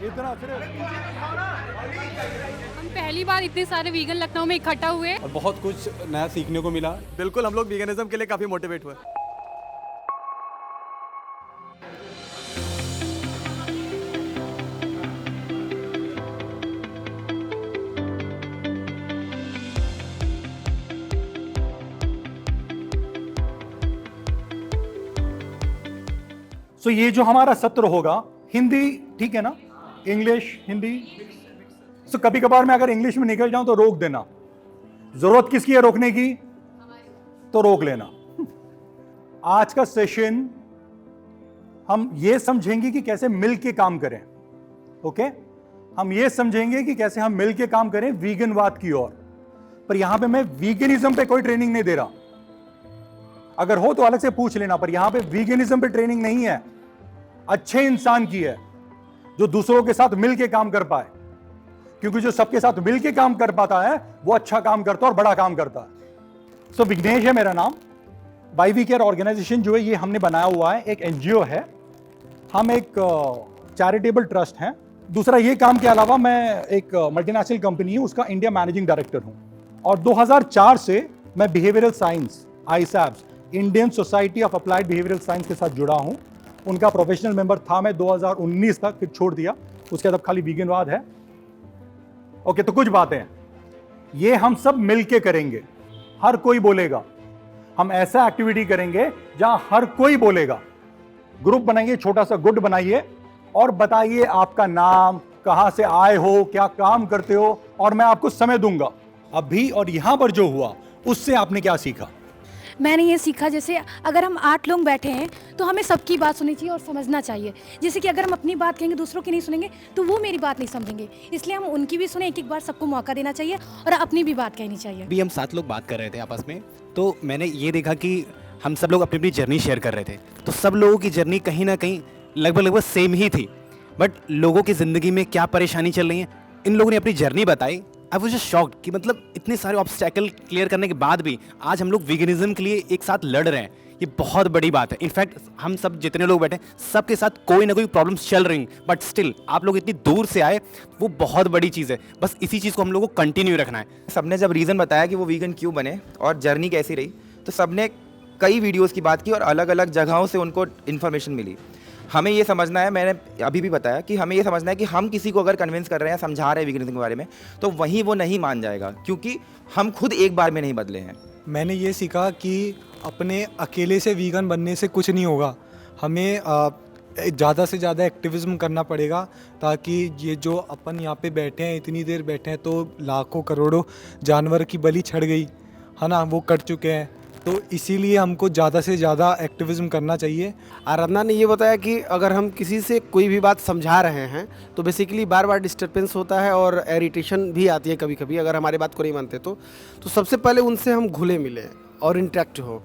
इतना सिर्फ हम पहली बार इतने सारे वीगन लखनऊ में इकट्ठा हुए। और बहुत कुछ नया सीखने को मिला। बिल्कुल, हम लोग वीगनिज्म के लिए काफी मोटिवेट हुए। सो ये जो हमारा सत्र होगा, हिंदी ठीक है ना, इंग्लिश हिंदी। सो कभी कभार मैं अगर इंग्लिश में निकल जाऊं तो रोक देना। जरूरत किसकी है रोकने की? तो रोक लेना। आज का सेशन हम ये समझेंगे कि कैसे मिल के काम करें। ओके, हम ये समझेंगे कि कैसे हम मिल के काम करें वीगनवाद की ओर। पर यहां पे मैं वीगनिज्म पे कोई ट्रेनिंग नहीं दे रहा। अगर हो तो अलग से पूछ लेना, पर यहां पे वीगनिज्म पे ट्रेनिंग नहीं है, अच्छे इंसान की है जो दूसरों के साथ मिलके काम कर पाए। क्योंकि जो सबके साथ मिलके काम कर पाता है वो अच्छा काम करता है और बड़ा काम करता है। सो विघ्नेश है मेरा नाम। बाय वी केयर ऑर्गेनाइजेशन जो है ये हमने बनाया हुआ है, एक एनजीओ है। हम एक चैरिटेबल ट्रस्ट हैं। दूसरा ये काम के अलावा मैं एक मल्टीनेशनल कंपनी हूं, उसका इंडिया मैनेजिंग डायरेक्टर हूं। और 2004 से मैं behavioural science ISABS, Indian Society of Applied Behavioural Science के साथ जुड़ा हूं। उनका प्रोफेशनल मेंबर था मैं 2019 तक, फिर छोड़ दिया। उसके बाद अब खाली वीगनवाद है। ओके, तो कुछ बातें हैं ये हम सब मिलके करेंगे। हर कोई बोलेगा। हम ऐसा एक्टिविटी करेंगे जहां हर कोई बोलेगा। ग्रुप बनाइए, छोटा सा गुट बनाइए और बताइए आपका नाम, कहां से आए हो, क्या काम करते हो, और मैं आपको समय दूंगा। अभी और यहां पर जो हुआ उससे आपने क्या सीखा? मैंने ये सीखा, जैसे अगर हम 8 लोग बैठे हैं तो हमें सबकी बात सुननी चाहिए और समझना चाहिए। जैसे कि अगर हम अपनी बात कहेंगे दूसरों की नहीं सुनेंगे तो वो मेरी बात नहीं समझेंगे, इसलिए हम उनकी भी सुने। एक बार सबको मौका देना चाहिए और अपनी भी बात कहनी चाहिए। अभी हम 7 लोग बात कर रहे थे आपस में, तो मैंने ये देखा कि हम सब लोग अपनी अपनी जर्नी शेयर कर रहे थे। तो सब लोगों की जर्नी कहीं ना कहीं लगभग सेम ही थी, बट लोगों की ज़िंदगी में क्या परेशानी चल रही है, इन लोगों ने अपनी जर्नी बताई। आई वाज जस्ट शॉक्ड कि मतलब इतने सारे ऑब्स्टैकल क्लियर करने के बाद भी आज हम लोग वीगनिज्म के लिए एक साथ लड़ रहे हैं। ये बहुत बड़ी बात है। इनफैक्ट हम सब जितने लोग बैठे सबके साथ कोई ना कोई प्रॉब्लम्स चल रही, बट स्टिल आप लोग इतनी दूर से आए, वो बहुत बड़ी चीज़ है। बस इसी चीज़ को हम लोगों को कंटिन्यू रखना है। सबने जब रीज़न बताया कि वो वीगन क्यों बने और जर्नी कैसी रही, तो सबने कई वीडियोस की बात की और अलग अलग जगहों से उनको इन्फॉर्मेशन मिली। हमें ये समझना है, मैंने अभी भी बताया कि हमें ये समझना है कि हम किसी को अगर कन्विंस कर रहे हैं, समझा रहे हैं वीगनिज्म के बारे में, तो वहीं वो नहीं मान जाएगा, क्योंकि हम खुद एक बार में नहीं बदले हैं। मैंने ये सीखा कि अपने अकेले से वीगन बनने से कुछ नहीं होगा। हमें ज़्यादा से ज़्यादा एक्टिविज़्म करना पड़ेगा, ताकि ये जो अपन यहाँ पे बैठे हैं, इतनी देर बैठे हैं, तो लाखों करोड़ों जानवर की बलि छड़ गई है ना, वो कट चुके हैं। तो इसीलिए हमको ज़्यादा से ज़्यादा एक्टिविज़्म करना चाहिए। आराधना ने ये बताया कि अगर हम किसी से कोई भी बात समझा रहे हैं तो बेसिकली बार बार डिस्टर्बेंस होता है और इरिटेशन भी आती है कभी कभी, अगर हमारी बात को नहीं मानते तो सबसे पहले उनसे हम घुले मिले और इंटरेक्ट हो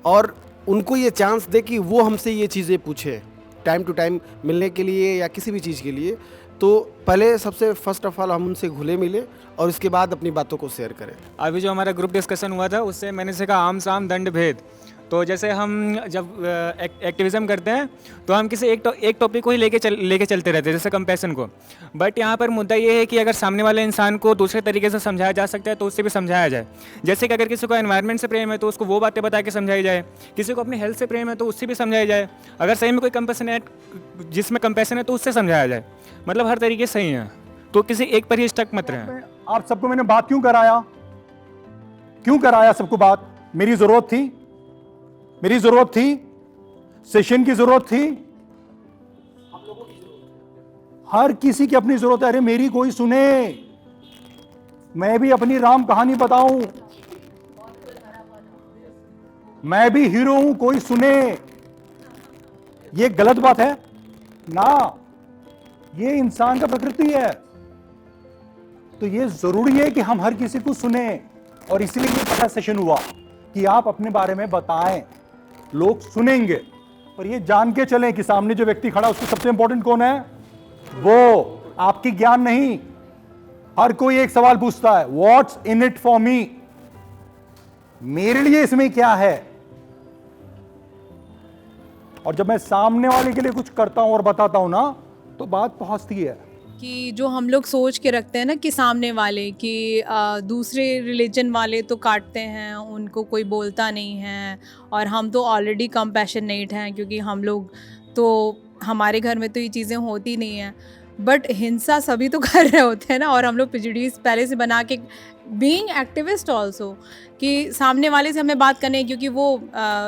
और उनको ये चांस दे कि वो हमसे ये चीज़ें पूछे टाइम टू टाइम मिलने के लिए या किसी भी चीज़ के लिए। तो पहले सबसे फर्स्ट ऑफ ऑल हम उनसे घुले मिले और उसके बाद अपनी बातों को शेयर करें। अभी जो हमारा ग्रुप डिस्कशन हुआ था उससे मैंने सीखा आम साम दंड भेद। तो जैसे हम जब एक्टिविज़म करते हैं तो हम किसी एक टॉपिक को ही लेके चलते रहते हैं, जैसे कंपैशन को। बट यहाँ पर मुद्दा ये है कि अगर सामने वाले इंसान को दूसरे तरीके से समझाया जा सकता है तो उससे भी समझाया जाए। जैसे कि अगर किसी को एनवायरनमेंट से प्रेम है तो उसको वो बातें बता के समझाई जाए, किसी को अपनी हेल्थ से प्रेम है तो उससे भी समझाया जाए, अगर सही में कोई कंपैशन है जिसमें कंपैशन है तो उससे समझाया जाए। मतलब हर तरीके से सही है, तो किसी एक पर ही स्टक मत रहें। आप सबको मैंने बात क्यों कराया सबको बात? मेरी जरूरत थी, सेशन की जरूरत थी, हर किसी की अपनी जरूरत है। अरे मेरी कोई सुने, मैं भी अपनी राम कहानी बताऊं, मैं भी हीरो हूं, कोई सुने। ये गलत बात है ना, ये इंसान का प्रकृति है। तो ये जरूरी है कि हम हर किसी को सुने, और इसलिए ये पहला सेशन हुआ कि आप अपने बारे में बताएं, लोग सुनेंगे। पर ये जान के चलें कि सामने जो व्यक्ति खड़ा उसको सबसे इंपॉर्टेंट कौन है, वो, आपकी ज्ञान नहीं। हर कोई एक सवाल पूछता है, what's in it for me, मेरे लिए इसमें क्या है। और जब मैं सामने वाले के लिए कुछ करता हूं और बताता हूं ना, तो बात पहुंचती है। कि जो हम लोग सोच के रखते हैं ना कि सामने वाले कि दूसरे रिलीजन वाले तो काटते हैं, उनको कोई बोलता नहीं है, और हम तो ऑलरेडी कंपैशनेट हैं क्योंकि हम लोग तो हमारे घर में तो ये चीज़ें होती नहीं हैं, बट हिंसा सभी तो कर रहे होते हैं ना। और हम लोग प्रेजुडिस पहले से बना के, बीइंग एक्टिविस्ट ऑल्सो, कि सामने वाले से हमें बात करनी है क्योंकि वो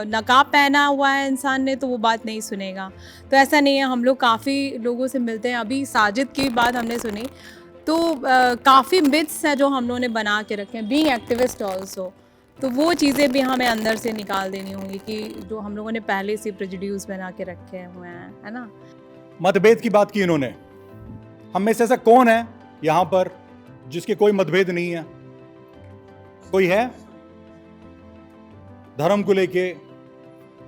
नकाब पहना हुआ है इंसान ने, तो वो बात नहीं सुनेगा। तो ऐसा नहीं है, हम लोग काफ़ी लोगों से मिलते हैं। अभी साजिद की बात हमने सुनी, तो काफ़ी मिथ्स हैं जो हम लोगों ने बना के रखे हैं, बीइंग एक्टिविस्ट ऑल्सो। तो वो चीज़ें भी हमें अंदर से निकाल देनी होंगी कि जो हम लोगों ने पहले से प्रेजुडिस बना के रखे हुए हैं, है ना। मतभेद की बात की इन्होंने। हम में से ऐसा कौन है यहां पर जिसके कोई मतभेद नहीं है? कोई है? धर्म को लेके,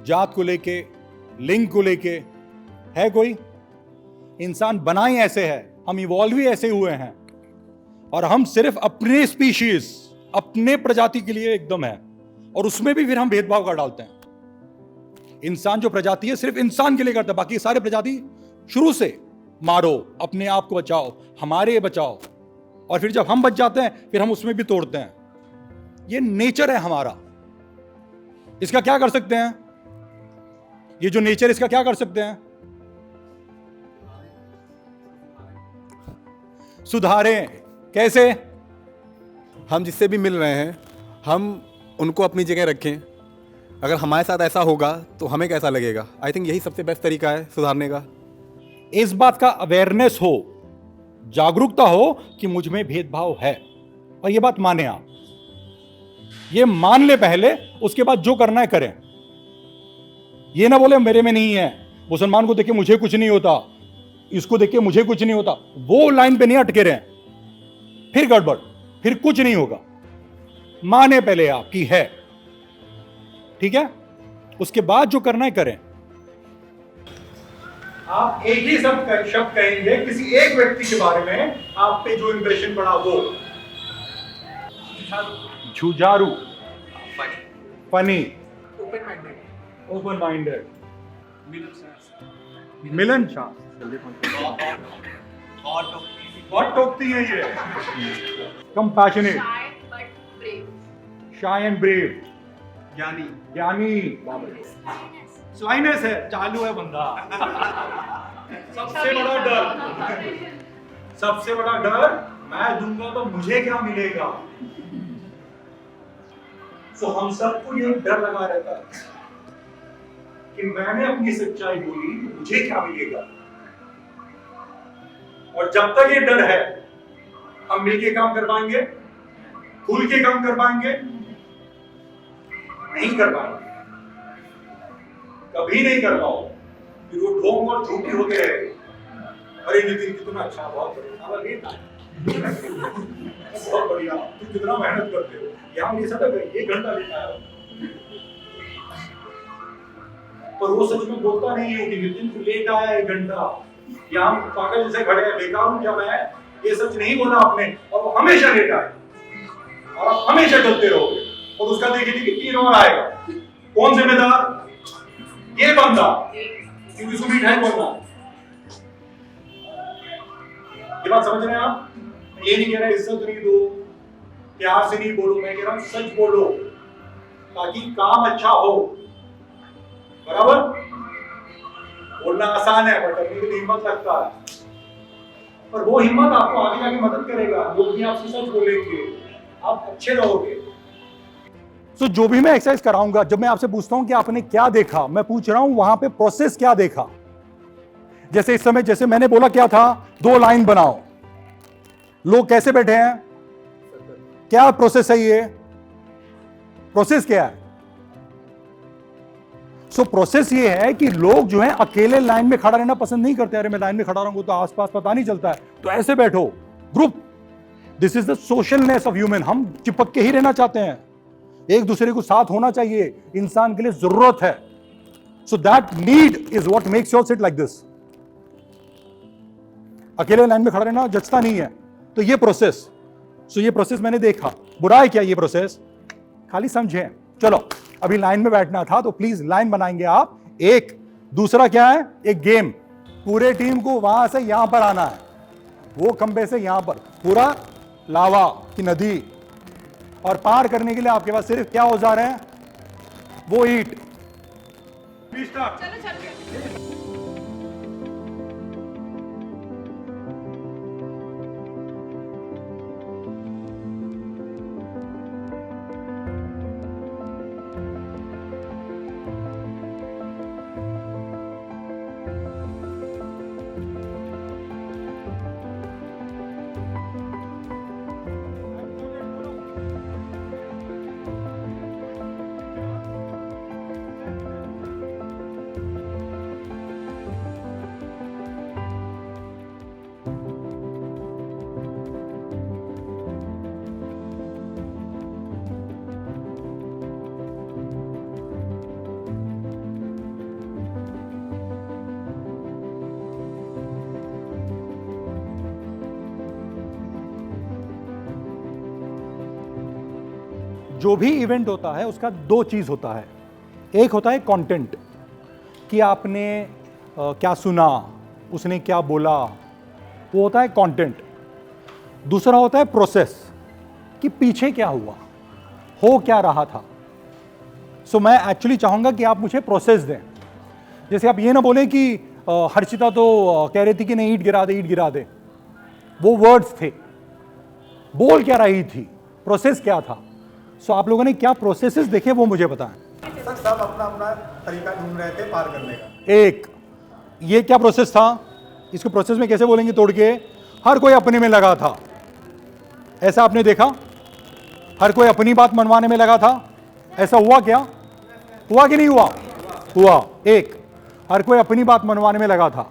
जात को लेके, लिंग को लेके है कोई? इंसान बना ही ऐसे है, हम इवॉल्व ही ऐसे हुए हैं, और हम सिर्फ अपने स्पीशीज, अपने प्रजाति के लिए एकदम है, और उसमें भी फिर हम भेदभाव कर डालते हैं। इंसान जो प्रजाति है सिर्फ इंसान के लिए करता है, बाकी सारे प्रजाति शुरू से मारो, अपने आप को बचाओ, हमारे बचाओ, और फिर जब हम बच जाते हैं फिर हम उसमें भी तोड़ते हैं। ये नेचर है हमारा, इसका क्या कर सकते हैं? ये जो नेचर, इसका क्या कर सकते हैं? सुधारें। कैसे? हम जिससे भी मिल रहे हैं, हम उनको अपनी जगह रखें। अगर हमारे साथ ऐसा होगा तो हमें कैसा लगेगा? आई थिंक यही सबसे बेस्ट तरीका है सुधारने का। इस बात का अवेयरनेस हो, जागरूकता हो कि मुझ में भेदभाव है, और ये बात माने आप, ये मान ले पहले, उसके बाद जो करना है करें। ये ना बोले मेरे में नहीं है, मुसलमान को देख के मुझे कुछ नहीं होता, इसको देख के मुझे कुछ नहीं होता, वो लाइन पे नहीं अटके रहे, फिर गड़बड़, फिर कुछ नहीं होगा। माने पहले आप की है, ठीक है? उसके बाद जो करना है करें। आप एक ही शब्द कहेंगे किसी एक व्यक्ति के बारे में, आप पे जो इंप्रेशन पड़ा वो। झुझारू, फनी, ओपन माइंडेड, मिलनसार, बहुत टोकती है ये, कंपैशनेट, शाय एंड ब्रेव, ज्ञानी, स्वाइनेस है, चालू है बंदा। सबसे बड़ा डर, मैं दूंगा तो मुझे क्या मिलेगा। तो हम सबको ये डर लगा रहता है कि मैंने अपनी सच्चाई बोली, मुझे क्या मिलेगा। और जब तक ये डर है, हम मिलके काम कर पाएंगे, खुल के काम कर पाएंगे? नहीं कर पाएंगे, कभी नहीं कर पाओ। फिर वो ढोंग और झूठी होते रहे। अरे नितिन कितना अच्छा, बहुत बढ़िया, बहुत बढ़िया, तुम कितना मेहनत करते हो, यहाँ मुझे सब 1 घंटा लेता है, पर वो सच में बोलता नहीं है कि नितिन तू लेट आया 1 घंटा, यहाँ पागल जैसे खड़े हैं, बेकार हूँ क्या मैं? ये सच नहीं बोला आपने, और वो हमेशा लेट आए, और आप हमेशा चलते रहोगे, और उसका देखिए कि 3 और आएगा। कौन जिम्मेदार? ये बंदा, क्योंकि उसको मिठाई बोलना। ये बात समझ रहे हैं आप? ये नहीं कह रहा इज्जत नहीं दो, प्यार से नहीं बोलो, मैं कह रहा हूं सच बोलो, ताकि काम अच्छा हो। बराबर? बोलना आसान है, पर करने के लिए हिम्मत लगता है, पर वो हिम्मत आपको आगे जाके मदद करेगा। लोग भी आपसे सच बोलेंगे, आप अच्छे रहोगे। तो जो भी मैं एक्सरसाइज कराऊंगा, जब मैं आपसे पूछता हूं कि आपने क्या देखा, मैं पूछ रहा हूं वहां पे प्रोसेस क्या देखा। जैसे इस समय, जैसे मैंने बोला क्या था, 2 लाइन बनाओ, लोग कैसे बैठे हैं, क्या प्रोसेस है ये? प्रोसेस क्या है? सो प्रोसेस ये है कि लोग जो है अकेले लाइन में खड़ा रहना पसंद नहीं करते। अरे मैं लाइन में खड़ा रहूंगा तो आसपास पता नहीं चलता है, तो ऐसे बैठो, group. This is the socialness of human. हम चिपक के ही रहना चाहते हैं, एक दूसरे को साथ होना चाहिए, इंसान के लिए जरूरत है। So that need is what makes you all sit like this. अकेले लाइन में खड़ा रहना जचता नहीं है। तो ये प्रोसेस, सो ये प्रोसेस मैंने देखा। बुरा है क्या ये प्रोसेस? खाली समझें। चलो अभी लाइन में बैठना था, तो प्लीज लाइन बनाएंगे आप, 1 दूसरा क्या है, एक गेम, पूरे टीम को वहां से यहां पर आना है, वो खंबे से यहां पर, पूरा लावा की नदी, और पार करने के लिए आपके पास सिर्फ क्या औजार है, वो ईंट। जो भी इवेंट होता है उसका दो चीज होता है, एक होता है कंटेंट कि आपने क्या सुना, उसने क्या बोला, वो होता है कंटेंट। दूसरा होता है प्रोसेस कि पीछे क्या हुआ, हो क्या रहा था। सो मैं एक्चुअली चाहूंगा कि आप मुझे प्रोसेस दें। जैसे आप ये ना बोलें कि हर्षिता तो कह रही थी कि नहीं ईंट गिरा दे, ईंट गिरा दे, वो वर्ड्स थे, बोल क्या रही थी, प्रोसेस क्या था। सो आप लोगों ने क्या प्रोसेसेस देखे वो मुझे बताएं। सर सब अपना अपना तरीका ढूंढ रहे थे पार करने का। एक ये क्या प्रोसेस था, इसको प्रोसेस में कैसे बोलेंगे तोड़ के, हर कोई अपने में लगा था, ऐसा आपने देखा, हर कोई अपनी बात मनवाने में लगा था, ऐसा हुआ क्या, हुआ कि नहीं हुआ, हुआ। एक हर कोई अपनी बात मनवाने में लगा था,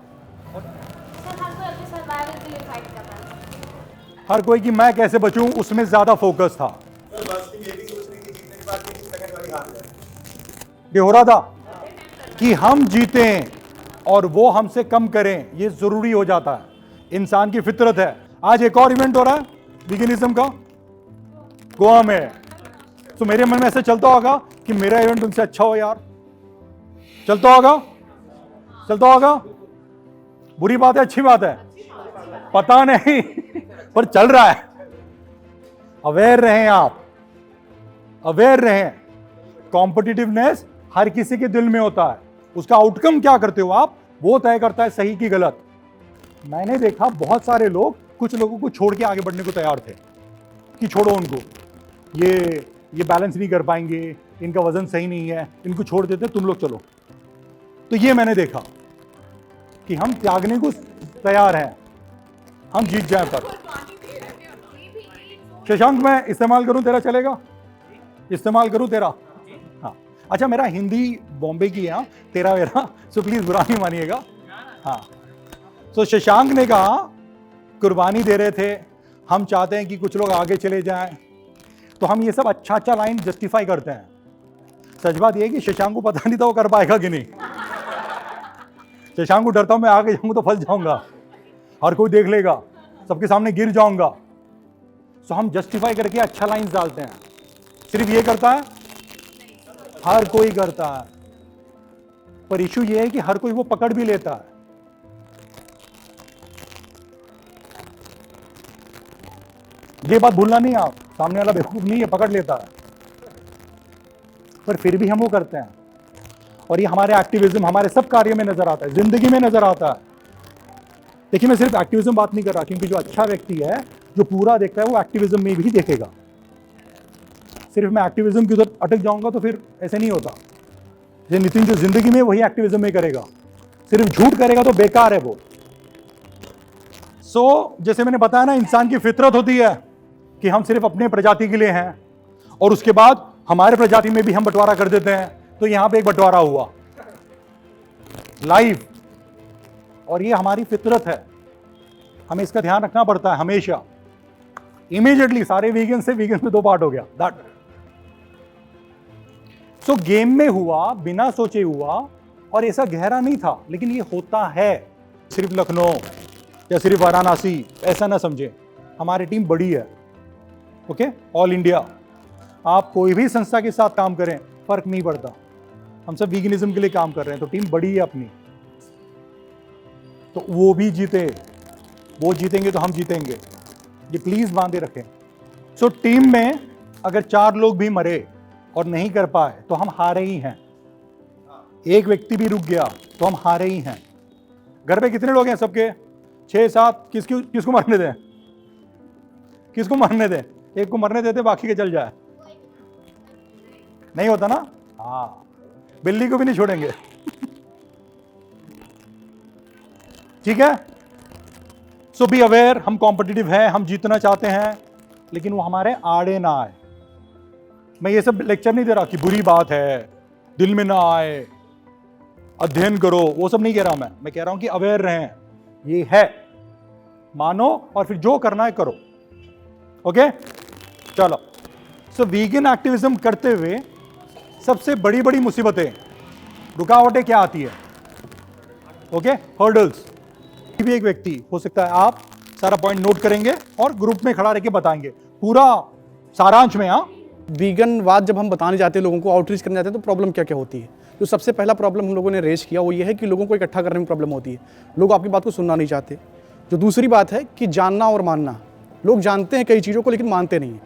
हर कोई कि मैं कैसे बचूं उसमें ज्यादा फोकस था। ये हो रहा था कि हम जीतें और वो हमसे कम करें, ये जरूरी हो जाता है, इंसान की फितरत है। आज एक और इवेंट हो रहा है वीगनिज्म का गोवा में, तो मेरे मन में ऐसे चलता होगा कि मेरा इवेंट उनसे अच्छा हो यार, चलता होगा, चलता होगा। बुरी बात है अच्छी बात है पता नहीं पर चल रहा है। अवेयर रहें आप, अवेयर रहें। कॉम्पिटिटिवनेस हर किसी के दिल में होता है, उसका आउटकम क्या करते हो आप वो तय करता है सही की गलत। मैंने देखा बहुत सारे लोग कुछ लोगों को छोड़ के आगे बढ़ने को तैयार थे कि छोड़ो उनको, ये बैलेंस नहीं कर पाएंगे, इनका वजन सही नहीं है, इनको छोड़ देते, तुम लोग चलो। तो ये मैंने देखा कि हम त्यागने को तैयार हैं, हम जीत जाए पर। शशांक मैं इस्तेमाल करूं तेरा चलेगा, इस्तेमाल करूं तेरा, हाँ अच्छा मेरा हिंदी बॉम्बे की है, तेरा मेरा, सो प्लीज बुरा नहीं मानिएगा। हाँ तो शशांक ने कहा कुर्बानी दे रहे थे, हम चाहते हैं कि कुछ लोग आगे चले जाएं, तो हम ये सब अच्छा अच्छा लाइन जस्टिफाई करते हैं। सच बात ये है कि शशांक को पता नहीं था वो कर पाएगा कि नहीं। शशांक को डरता हूं मैं आगे जाऊंगा तो फंस जाऊंगा, हर कोई देख लेगा, सबके सामने गिर जाऊंगा। सो हम जस्टिफाई करके अच्छा लाइंस डालते हैं। सिर्फ ये करता है, हर कोई करता है, पर इशू ये है कि हर कोई वो पकड़ भी लेता है। ये बात भूलना नहीं आप, सामने वाला बेवकूफ नहीं है, पकड़ लेता है, पर फिर भी हम वो करते हैं। और ये हमारे एक्टिविज्म, हमारे सब कार्य में नजर आता है, जिंदगी में नजर आता है। देखिए मैं सिर्फ एक्टिविज्म बात नहीं कर रहा, क्योंकि जो अच्छा व्यक्ति है जो पूरा देखता है वो एक्टिविज्म में भी देखेगा। सिर्फ मैं एक्टिविज्म की उधर अटक जाऊंगा तो फिर ऐसे नहीं होता। ये नितिन जो जिंदगी में वही एक्टिविज्म में करेगा, सिर्फ झूठ करेगा तो बेकार है वो। सो जैसे मैंने बताया ना, इंसान की फितरत होती है कि हम सिर्फ अपने प्रजाति के लिए हैं, और उसके बाद हमारे प्रजाति में भी हम बंटवारा कर देते हैं। तो यहां पे एक बंटवारा हुआ लाइव, और ये हमारी फितरत है, हमें इसका ध्यान रखना पड़ता है हमेशा। इमीडिएटली सारे वीगन से वीगन में 2 पार्ट हो गया दैट। सो गेम में हुआ, बिना सोचे हुआ, और ऐसा गहरा नहीं था, लेकिन ये होता है। सिर्फ लखनऊ या सिर्फ वाराणसी ऐसा ना समझे, हमारी टीम बड़ी है, ओके, ऑल इंडिया। आप कोई भी संस्था के साथ काम करें फर्क नहीं पड़ता, हम सब वीगनिज्म के लिए काम कर रहे हैं, तो टीम बड़ी है अपनी, तो वो भी जीते, वो जीतेंगे तो हम जीतेंगे, ये प्लीज बांधे रखें। सो टीम में अगर 4 लोग भी मरे और नहीं कर पाए तो हम हारे ही हैं, एक व्यक्ति भी रुक गया तो हम हारे ही हैं। घर पे कितने लोग हैं सबके? 6-7, किसको मरने दें, किसको मरने दें? एक को मरने देते, बाकी के चल जाए, नहीं होता ना? हाँ, बिल्ली को भी नहीं छोड़ेंगे। ठीक है, सो बी अवेयर, हम कॉम्पिटिटिव हैं, हम जीतना चाहते हैं, लेकिन वो हमारे आड़े ना आए। मैं ये सब लेक्चर नहीं दे रहा कि बुरी बात है, दिल में ना आए, अध्ययन करो, वो सब नहीं कह रहा मैं कह रहा हूं कि अवेयर रहें, ये है, मानो और फिर जो करना है करो। ओके, चलो। सो वीगन एक्टिविज्म करते हुए सबसे बड़ी बड़ी मुसीबतें, रुकावटें क्या आती है? Okay, hurdles. भी एक व्यक्ति हो सकता है, आप सारा पॉइंट नोट करेंगे और ग्रुप में खड़ा रह के बताएंगे पूरा सारांश में। हाँ, वीगनवाद जब हम बताने जाते हैं, लोगों को आउटरीच करने जाते हैं, तो प्रॉब्लम क्या क्या होती है? जो सबसे पहला प्रॉब्लम हम लोगों ने रेज किया वो ये है कि लोगों को इकट्ठा करने में प्रॉब्लम होती है, लोग आपकी बात को सुनना नहीं चाहते। जो दूसरी बात है कि जानना और मानना, लोग जानते हैं कई चीज़ों को लेकिन मानते नहीं हैं।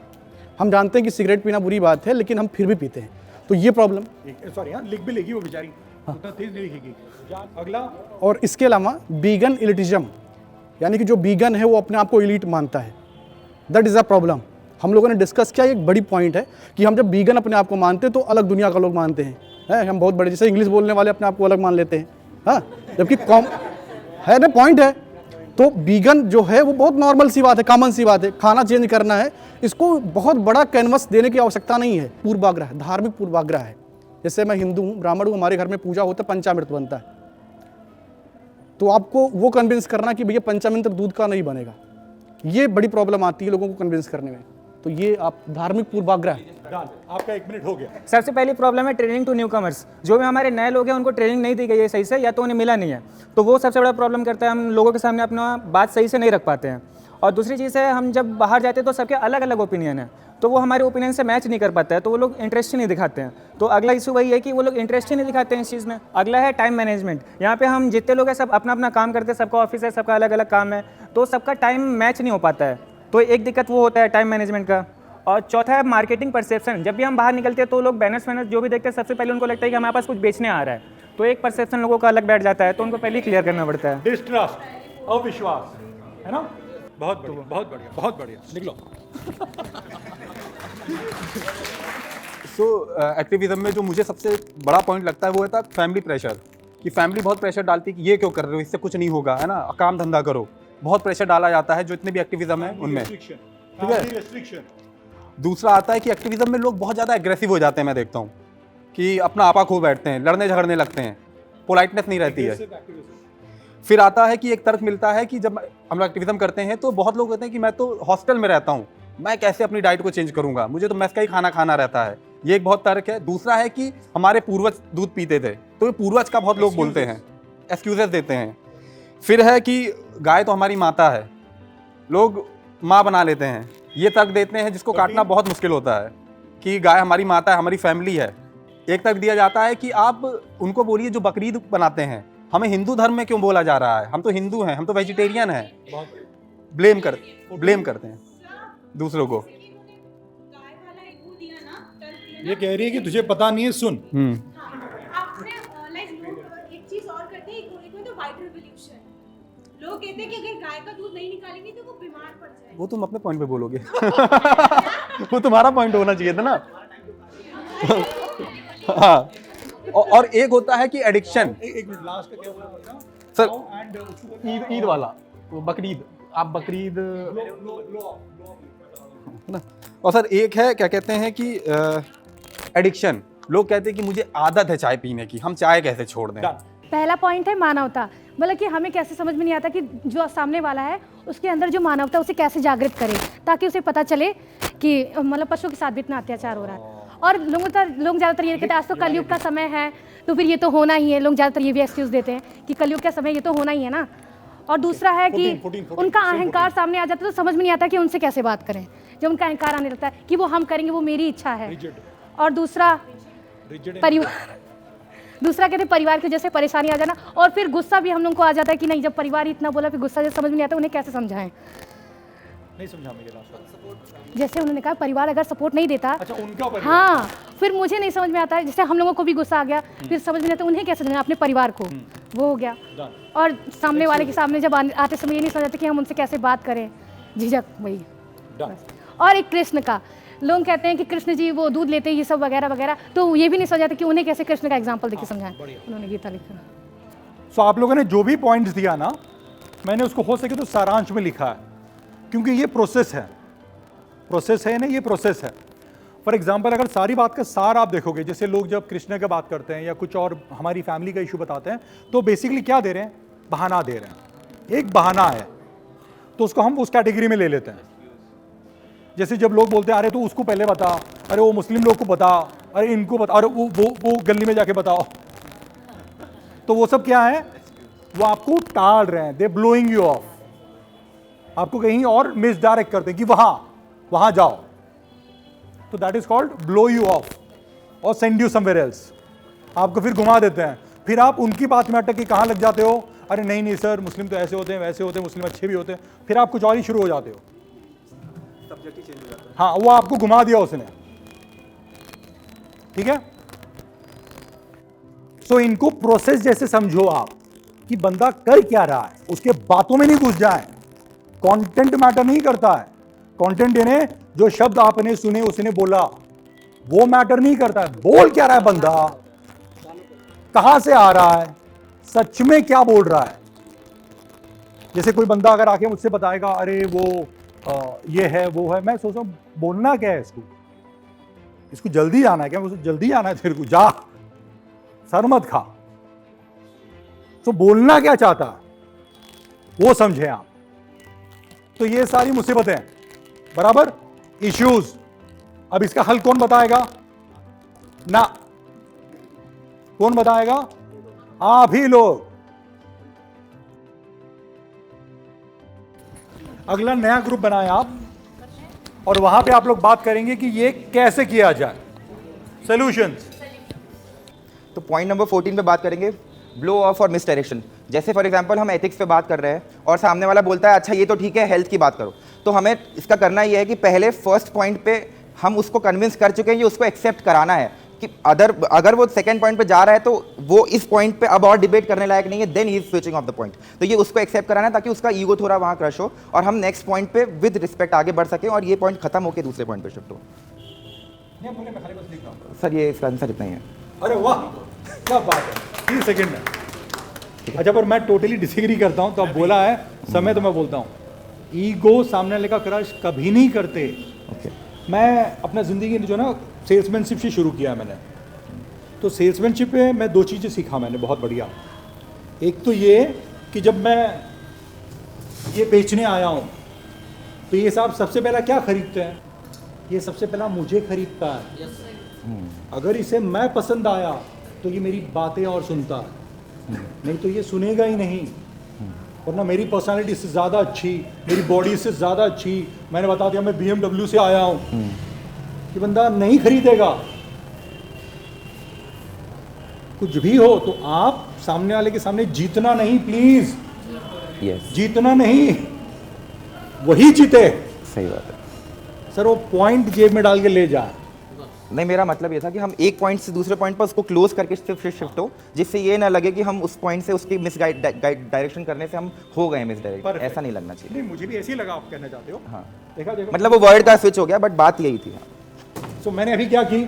हम जानते हैं कि सिगरेट पीना बुरी बात है, लेकिन हम फिर भी पीते हैं, तो ये प्रॉब्लम। सॉरी, लिख भी लेगी वो बेचारी, उतना तेज नहीं लिखेगी। अगला, और इसके अलावा वीगन एलिटिज्म, यानी कि जो वीगन है वो अपने आप को एलीट मानता है, दैट इज़ अ प्रॉब्लम। हम लोगों ने डिस्कस किया, एक बड़ी पॉइंट है कि हम जब वीगन अपने आप को मानते हैं तो अलग दुनिया का लोग मानते हैं, हम बहुत बड़े, जैसे इंग्लिश बोलने वाले अपने आप को अलग मान लेते हैं, हाँ, जबकि कॉम है ना, पॉइंट है। तो वीगन जो है वो बहुत नॉर्मल सी बात है, कॉमन सी बात है, खाना चेंज करना है, इसको बहुत बड़ा कैनवस देने की आवश्यकता नहीं है। पूर्वाग्रह, धार्मिक पूर्वाग्रह है। जैसे मैं हिंदू हूँ, ब्राह्मण हूँ, हमारे घर में पूजा होता है, पंचामृत बनता है, तो आपको वो कन्विंस करना कि भैया पंचामृत दूध का नहीं बनेगा, ये बड़ी प्रॉब्लम आती है लोगों को कन्विंस करने में। तो ये आप धार्मिक पूर्वाग्रह है। आपका 1 मिनट हो गया। सबसे पहली प्रॉब्लम है ट्रेनिंग टू न्यू कमर्स। जो भी हमारे नए लोग हैं उनको ट्रेनिंग नहीं दी गई है सही से, या तो उन्हें मिला नहीं है, तो वो सबसे बड़ा प्रॉब्लम करता है। हम लोगों के सामने अपना बात सही से नहीं रख पाते हैं। और दूसरी चीज़ है, हम जब बाहर जाते हैं तो सबके अलग अलग ओपिनियन है, तो वो हमारे ओपिनियन से मैच नहीं कर पाता है, तो वो लोग इंटरेस्ट ही नहीं दिखाते हैं। तो अगला इशू वही है कि वो लोग इंटरेस्ट ही नहीं दिखाते हैं इस चीज़ में। अगला है टाइम मैनेजमेंट। यहाँ पे हम जितने लोग हैं सब अपना अपना काम करते हैं, सबका ऑफिस है, सबका अलग अलग काम है, तो सबका टाइम मैच नहीं हो पाता है, तो एक दिक्कत वो होता है टाइम मैनेजमेंट का। और चौथा है मार्केटिंग परसेप्शन। जब भी हम बाहर निकलते हैं तो लोग बैनर्स वैनर्स जो भी देखते हैं, सबसे पहले उनको लगता है कि हमारे पास कुछ बेचने आ रहा है, तो एक परसेप्शन लोगों का अलग बैठ जाता है, तो उनको पहले क्लियर करना पड़ता है। डिस्ट्रस्ट, अविश्वास, है ना? बहुत बढ़िया, बहुत बढ़िया, बहुत बढ़िया, निकलो। एक्टिविज्म में जो मुझे सबसे बड़ा पॉइंट लगता है वो था फैमिली प्रेशर, कि फैमिली बहुत प्रेशर डालती है कि ये क्यों कर रहे हो, इससे कुछ नहीं होगा, है ना, काम धंधा करो, बहुत प्रेशर डाला जाता है जो इतने भी एक्टिविज्म है उनमें, ठीक है। दूसरा आता है कि एक्टिविज्म में लोग बहुत ज़्यादा एग्रेसिव हो जाते हैं, मैं देखता हूँ कि अपना आपा खो बैठते हैं, लड़ने झगड़ने लगते हैं, पोलाइटनेस नहीं रहती है। फिर आता है कि एक तर्क मिलता है कि जब हम लोग एक्टिविज्म करते हैं तो बहुत लोग कहते हैं कि मैं तो हॉस्टल में रहता हूँ, मैं कैसे अपनी डाइट को चेंज करूंगा, मुझे तो मेस का ही खाना खाना रहता है, ये एक बहुत तर्क है। दूसरा है कि हमारे पूर्वज दूध पीते थे, तो ये पूर्वज का बहुत लोग बोलते हैं, एक्सक्यूजेस देते हैं। फिर है कि गाय तो हमारी माता है, लोग माँ बना लेते हैं, ये तर्क देते हैं जिसको काटना बहुत मुश्किल होता है कि गाय हमारी माता है, हमारी फैमिली है। एक तर्क दिया जाता है कि आप उनको बोलिए जो बकरीद बनाते हैं, हमें हिंदू धर्म में क्यों बोला जा रहा है, हम तो हिंदू हैं, हम तो वेजिटेरियन हैं। ब्लेम करते हैं दूसरों को। ये कह रही है कि तुझे पता नहीं है, सुन। एक चीज और करते हैं, एक तो वाइट रिवॉल्यूशन। लोग कहते हैं कि अगर गाय का दूध नहीं निकालेंगे तो वो बीमार पड़ जाएगा। वो तुम अपने पॉइंट पे बोलोगे। वो तुम्हारा पॉइंट होना चाहिए था ना। हाँ, और एक होता है कि एडिक्शन। एक मिनट, लास्ट का क्या बोला सर? ईद वाला, वो बकरीद, आप बकरीद ना। और सर एक है क्या कहते हैं कि एडिक्शन। लोग कहते हैं कि मुझे आदत है चाय पीने की, हम चाय कैसे छोड़ दें। पहला पॉइंट है मानवता, मतलब कि हमें कैसे समझ में नहीं आता कि जो सामने वाला है उसके अंदर जो मानवता, उसे कैसे जागृत करें ताकि उसे पता चले कि मतलब पशुओं के साथ भी इतना अत्याचार हो रहा है। और लोग ज़्यादातर ये कहते हैं आज तो कलयुग का समय है तो फिर ये तो होना ही है। लोग ज़्यादातर ये भी एक्सक्यूज़ देते हैं कि कलयुग का समय, ये तो होना ही है ना। और दूसरा है कि उनका अहंकार सामने आ जाता है तो समझ में नहीं आता कि उनसे कैसे बात करें। जब उनका अहंकार आने लगता है कि वो हम करेंगे, वो मेरी इच्छा है। और दूसरा दूसरा कहते हैं परिवार की वजह से परेशानी आ जाना, और फिर गुस्सा भी हम लोग को आ जाता है कि नहीं, जब परिवार इतना बोला फिर गुस्सा जब समझ में नहीं आता उन्हें कैसे समझाएं। नहीं समझा मुझे लास्ट वाला। जैसे उन्होंने कहा परिवार अगर सपोर्ट नहीं देता, अच्छा उनका परिवार। हाँ, फिर मुझे नहीं समझ में आता है, जैसे हम लोगों को भी गुस्सा आ गया, फिर समझ में नहीं आता उन्हें कैसे समझाएं अपने परिवार को, वो हो गया। और सामने वाले के सामने जब आते समय ये नहीं समझ आता कि हम उनसे कैसे बात करें, झिझक वही। और एक कृष्ण का, लोग कहते हैं कि कृष्ण जी वो दूध लेते हैं ये सब वगैरह वगैरह, तो ये भी नहीं समझ आता कि उन्हें कैसे कृष्ण का एग्जाम्पल देके समझाएं। उन्होंने गीता लिखा। सो आप लोगों ने जो भी पॉइंट्स दिया ना, मैंने उसको हो सके तो सारांश में लिखा है, क्योंकि ये प्रोसेस है ना, ये प्रोसेस है। फॉर एग्जाम्पल अगर सारी बात का सार आप देखोगे, जैसे लोग जब कृष्ण की बात करते हैं या कुछ और हमारी फैमिली का इशू बताते हैं, तो बेसिकली क्या दे रहे हैं, बहाना दे रहे हैं, एक बहाना है, तो उसको हम उस कैटेगरी में ले लेते हैं। जैसे जब लोग बोलते हैं अरे तो उसको पहले बता, अरे वो मुस्लिम लोग को बता, अरे इनको बता, अरे वो गली में जाके बताओ, तो वो सब क्या है, वो आपको टाल रहे हैं, दे ब्लोइंग यू ऑफ, आपको कहीं और मिसडायरेक्ट करते हैं कि वहां जाओ, तो that is called blow you of और सेंड यू समवेयर एल्स। आपको फिर घुमा देते हैं, फिर आप उनकी बात में अटक के कहां लग जाते हो, अरे नहीं सर मुस्लिम तो ऐसे होते हैं वैसे होते हैं, मुस्लिम अच्छे भी होते हैं, फिर आप कुछ और ही शुरू हो जाते हो। सब्जेक्ट ही चेंज हो जाता है। हाँ, वो आपको घुमा दिया उसने, ठीक है। सो इनको प्रोसेस जैसे समझो आप कि बंदा कर क्या रहा है, उसके बातों में नहीं घुस जाए। कंटेंट मैटर नहीं करता है, कंटेंट यानी जो शब्द आपने सुने उसने बोला वो मैटर नहीं करता है, बोल क्या रहा है बंदा, कहां से आ रहा है, सच में क्या बोल रहा है। जैसे कोई बंदा अगर आके मुझसे बताएगा अरे वो ये है वो है, मैं सोचता हूं बोलना क्या है, इसको जल्दी जाना है क्या, मुझे जल्दी जाना है, तेरे को जा, सर मत खा। तो बोलना क्या चाहता है वो समझे आप। तो ये सारी मुसीबतें बराबर, इश्यूज, अब इसका हल कौन बताएगा ना, कौन बताएगा, आप ही लोग। अगला नया ग्रुप बनाएं आप, और वहां पे आप लोग बात करेंगे कि ये कैसे किया जाए, सॉल्यूशंस। तो पॉइंट नंबर 14 पे बात करेंगे, ब्लो ऑफ और मिस डायरेक्शन। जैसे फॉर एग्जांपल हम एथिक्स पे बात कर रहे हैं और सामने वाला बोलता है अच्छा ये तो ठीक है, हेल्थ की बात करो, तो हमें इसका करना ये है कि पहले फर्स्ट पॉइंट पे हम उसको कन्विंस कर चुके हैं, ये उसको एक्सेप्ट कराना है कि अगर वो सेकंड पॉइंट पे जा रहा है तो वो इस पॉइंट पे अब और डिबेट करने लायक नहीं है, then he is switching off the point. तो ये उसको एक्सेप्ट कराना है ताकि उसका ईगो थोड़ा वहाँ क्रश हो और हम नेक्स्ट पॉइंट पे विद रिस्पेक्ट आगे बढ़ सकें और ये पॉइंट खत्म होकर दूसरे पॉइंट पे शिफ्ट हो। सर ये इसका आंसर इतना ही है। अरे वाह क्या बात है, 30 सेकंड में। अच्छा, पर मैं टोटली डिसएग्री करता हूं, तो अब बोला है समय तो मैं बोलता हूं, ईगो सामने वाले का क्रश कभी नहीं करते। मैं अपना ज़िंदगी में जो ना सेल्समैनशिप से शुरू किया है मैंने, तो सेल्समैनशिप में मैं 2 चीज़ें सीखा मैंने बहुत बढ़िया। एक तो ये कि जब मैं ये बेचने आया हूँ तो ये साहब सबसे पहला क्या खरीदते हैं, ये सबसे पहला मुझे खरीदता है। अगर इसे मैं पसंद आया तो ये मेरी बातें और सुनता है, नहीं तो ये सुनेगा ही नहीं। वरना मेरी पर्सनालिटी इससे ज़्यादा अच्छी, मेरी बॉडी इससे ज़्यादा अच्छी, मैंने बता दिया मैं BMW से आया हूँ, ये बंदा नहीं खरीदेगा। कुछ भी हो तो आप सामने वाले के सामने जीतना नहीं, प्लीज जीतना नहीं, वही जीते। सही बात है सर, वो पॉइंट जेब में डाल के ले जाए। नहीं, मेरा मतलब ये था कि हम एक पॉइंट से दूसरे पॉइंट पर उसको क्लोज करके फिर शिफ्ट हो, जिससे ये ना लगे कि हम उस पॉइंट से उसकी मिस डायरेक्शन करने से हम हो गए मिस डायरेक्ट, ऐसा नहीं लगना चाहिए। नहीं, मुझे भी ऐसे ही लगा आप कहना चाहते हो। हाँ, देखा मतलब वो वर्ड का स्विच हो गया, बट बात यही थी। तो मैंने अभी क्या की,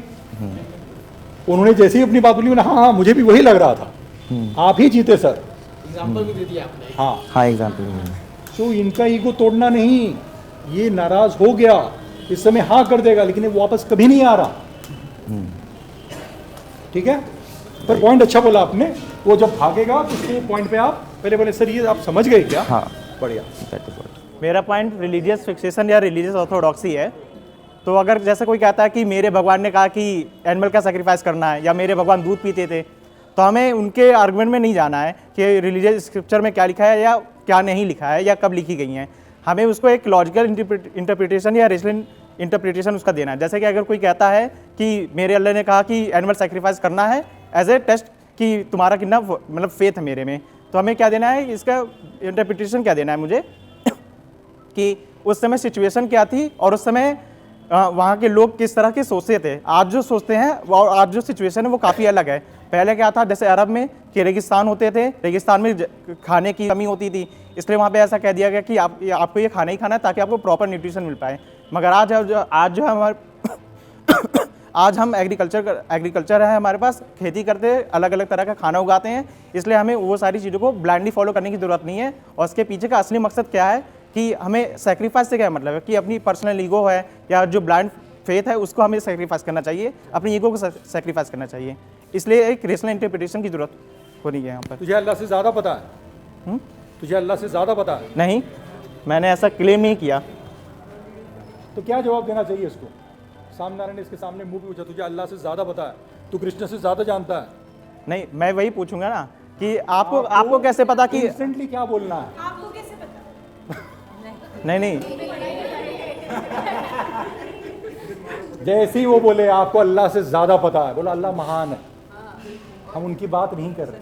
उन्होंने जैसे ही अपनी बात बोली, हाँ मुझे भी वही लग रहा था, आप ही जीते सर। एग्जाम्पल भी दे दिया आपने। हाँ एग्जाम्पल। तो इनका ईगो तोड़ना नहीं, ये नाराज हो गया इस समय हाँ कर देगा, लेकिन वो वापस कभी नहीं आ रहा। ठीक है, पर पॉइंट अच्छा बोला आपने, वो जब भागेगा तो उसके पॉइंट पे आप पहले बोले सर ये आप समझ गए क्या। हाँ बढ़िया। मेरा पॉइंट रिलीजियस फिक्सेशन या रिलीजियस ऑर्थोडॉक्सी है। तो अगर जैसे कोई कहता है कि मेरे भगवान ने कहा कि एनिमल का सेक्रीफाइस करना है, या मेरे भगवान दूध पीते थे, तो हमें उनके आर्गुमेंट में नहीं जाना है कि रिलीजियस स्क्रिप्चर में क्या लिखा है या क्या नहीं लिखा है या कब लिखी गई हैं। हमें उसको एक लॉजिकल इंटरप्रिटेशन या रेशनल इंटरप्रिटेशन उसका देना है। जैसे कि अगर कोई कहता है कि मेरे अल्लाह ने कहा कि एनिमल सेक्रीफाइस करना है एज ए टेस्ट कि तुम्हारा कितना मतलब फेथ है मेरे में। तो हमें क्या देना है, इसका इंटरप्रिटेशन क्या देना है मुझे कि उस समय सिचुएशन क्या थी और उस समय वहाँ के लोग किस तरह के सोचते थे। आज जो सोचते हैं और आज जो सिचुएशन है वो काफ़ी अलग है। पहले क्या था, जैसे अरब में कि रेगिस्तान होते थे, रेगिस्तान में खाने की कमी होती थी, इसलिए वहाँ पे ऐसा कह दिया गया कि आपको ये खाना ही खाना है ताकि आपको प्रॉपर न्यूट्रिशन मिल पाए। मगर आज जो है हमारे आज हम एग्रीकल्चर है, हमारे पास खेती करते हैं, अलग अलग तरह का खाना उगाते हैं, इसलिए हमें वो सारी चीज़ों को ब्लाइंडली फॉलो करने की ज़रूरत नहीं है। और इसके पीछे का असली मकसद क्या है कि हमें सेक्रीफाइस से क्या मतलब है कि अपनी पर्सनल ईगो है या जो ब्लाइंड फेथ है उसको हमें सेक्रीफाइस करना चाहिए, अपनी ईगो को सेक्रीफाइस करना चाहिए। इसलिए एक रेशनल इंटरप्रिटेशन की ज़रूरत हो रही है यहाँ पर। तुझे अल्लाह से ज़्यादा पता है? तुझे अल्लाह से ज़्यादा पता है? नहीं, मैंने ऐसा क्लेम नहीं किया। तो क्या जवाब देना चाहिए इसको? सामने ने इसके सामने मुंह पूछा, तुझे अल्लाह से ज़्यादा पता है, तू कृष्ण से ज़्यादा जानता है? नहीं, मैं वही पूछूंगा ना कि आपको कैसे पता कि इंस्टेंटली क्या बोलना है? आपको कैसे पता? नहीं जैसे ही वो बोले आपको अल्लाह से ज़्यादा पता है, बोला अल्लाह महान है, हम उनकी बात नहीं कर रहे।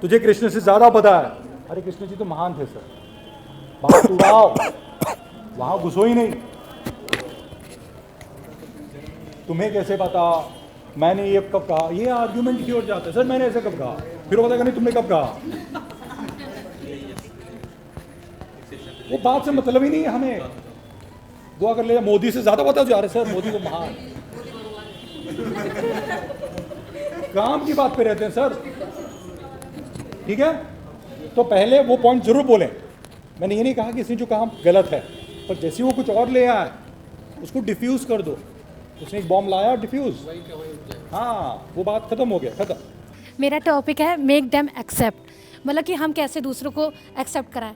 तुझे कृष्ण से ज़्यादा पता है, अरे कृष्ण जी तो महान थे सर, बात उड़ाओ, वहाँ घुसो ही नहीं। तुम्हें कैसे पता, मैंने ये कब कहा, ये आर्ग्यूमेंट की ओर जाता है। सर मैंने ऐसे कब कहा, फिर वो बताएगा नहीं तुमने कब कहा। वो बात से मतलब ही नहीं है हमें। वो अगर ले मोदी से ज्यादा पता जा रहे सर, मोदी तो महान, काम की बात पे रहते हैं सर, ठीक है। तो पहले वो पॉइंट जरूर बोलें, मैंने ये नहीं कहा कि इसने जो कहा गलत है, पर जैसे वो कुछ और ले आया उसको डिफ्यूज कर दो। उसने एक बॉम्ब लाया, डिफ्यूज, हाँ वो बात खत्म हो गया, खत्म। मेरा टॉपिक है मेक देम एक्सेप्ट, मतलब कि हम कैसे दूसरों को एक्सेप्ट कराएं।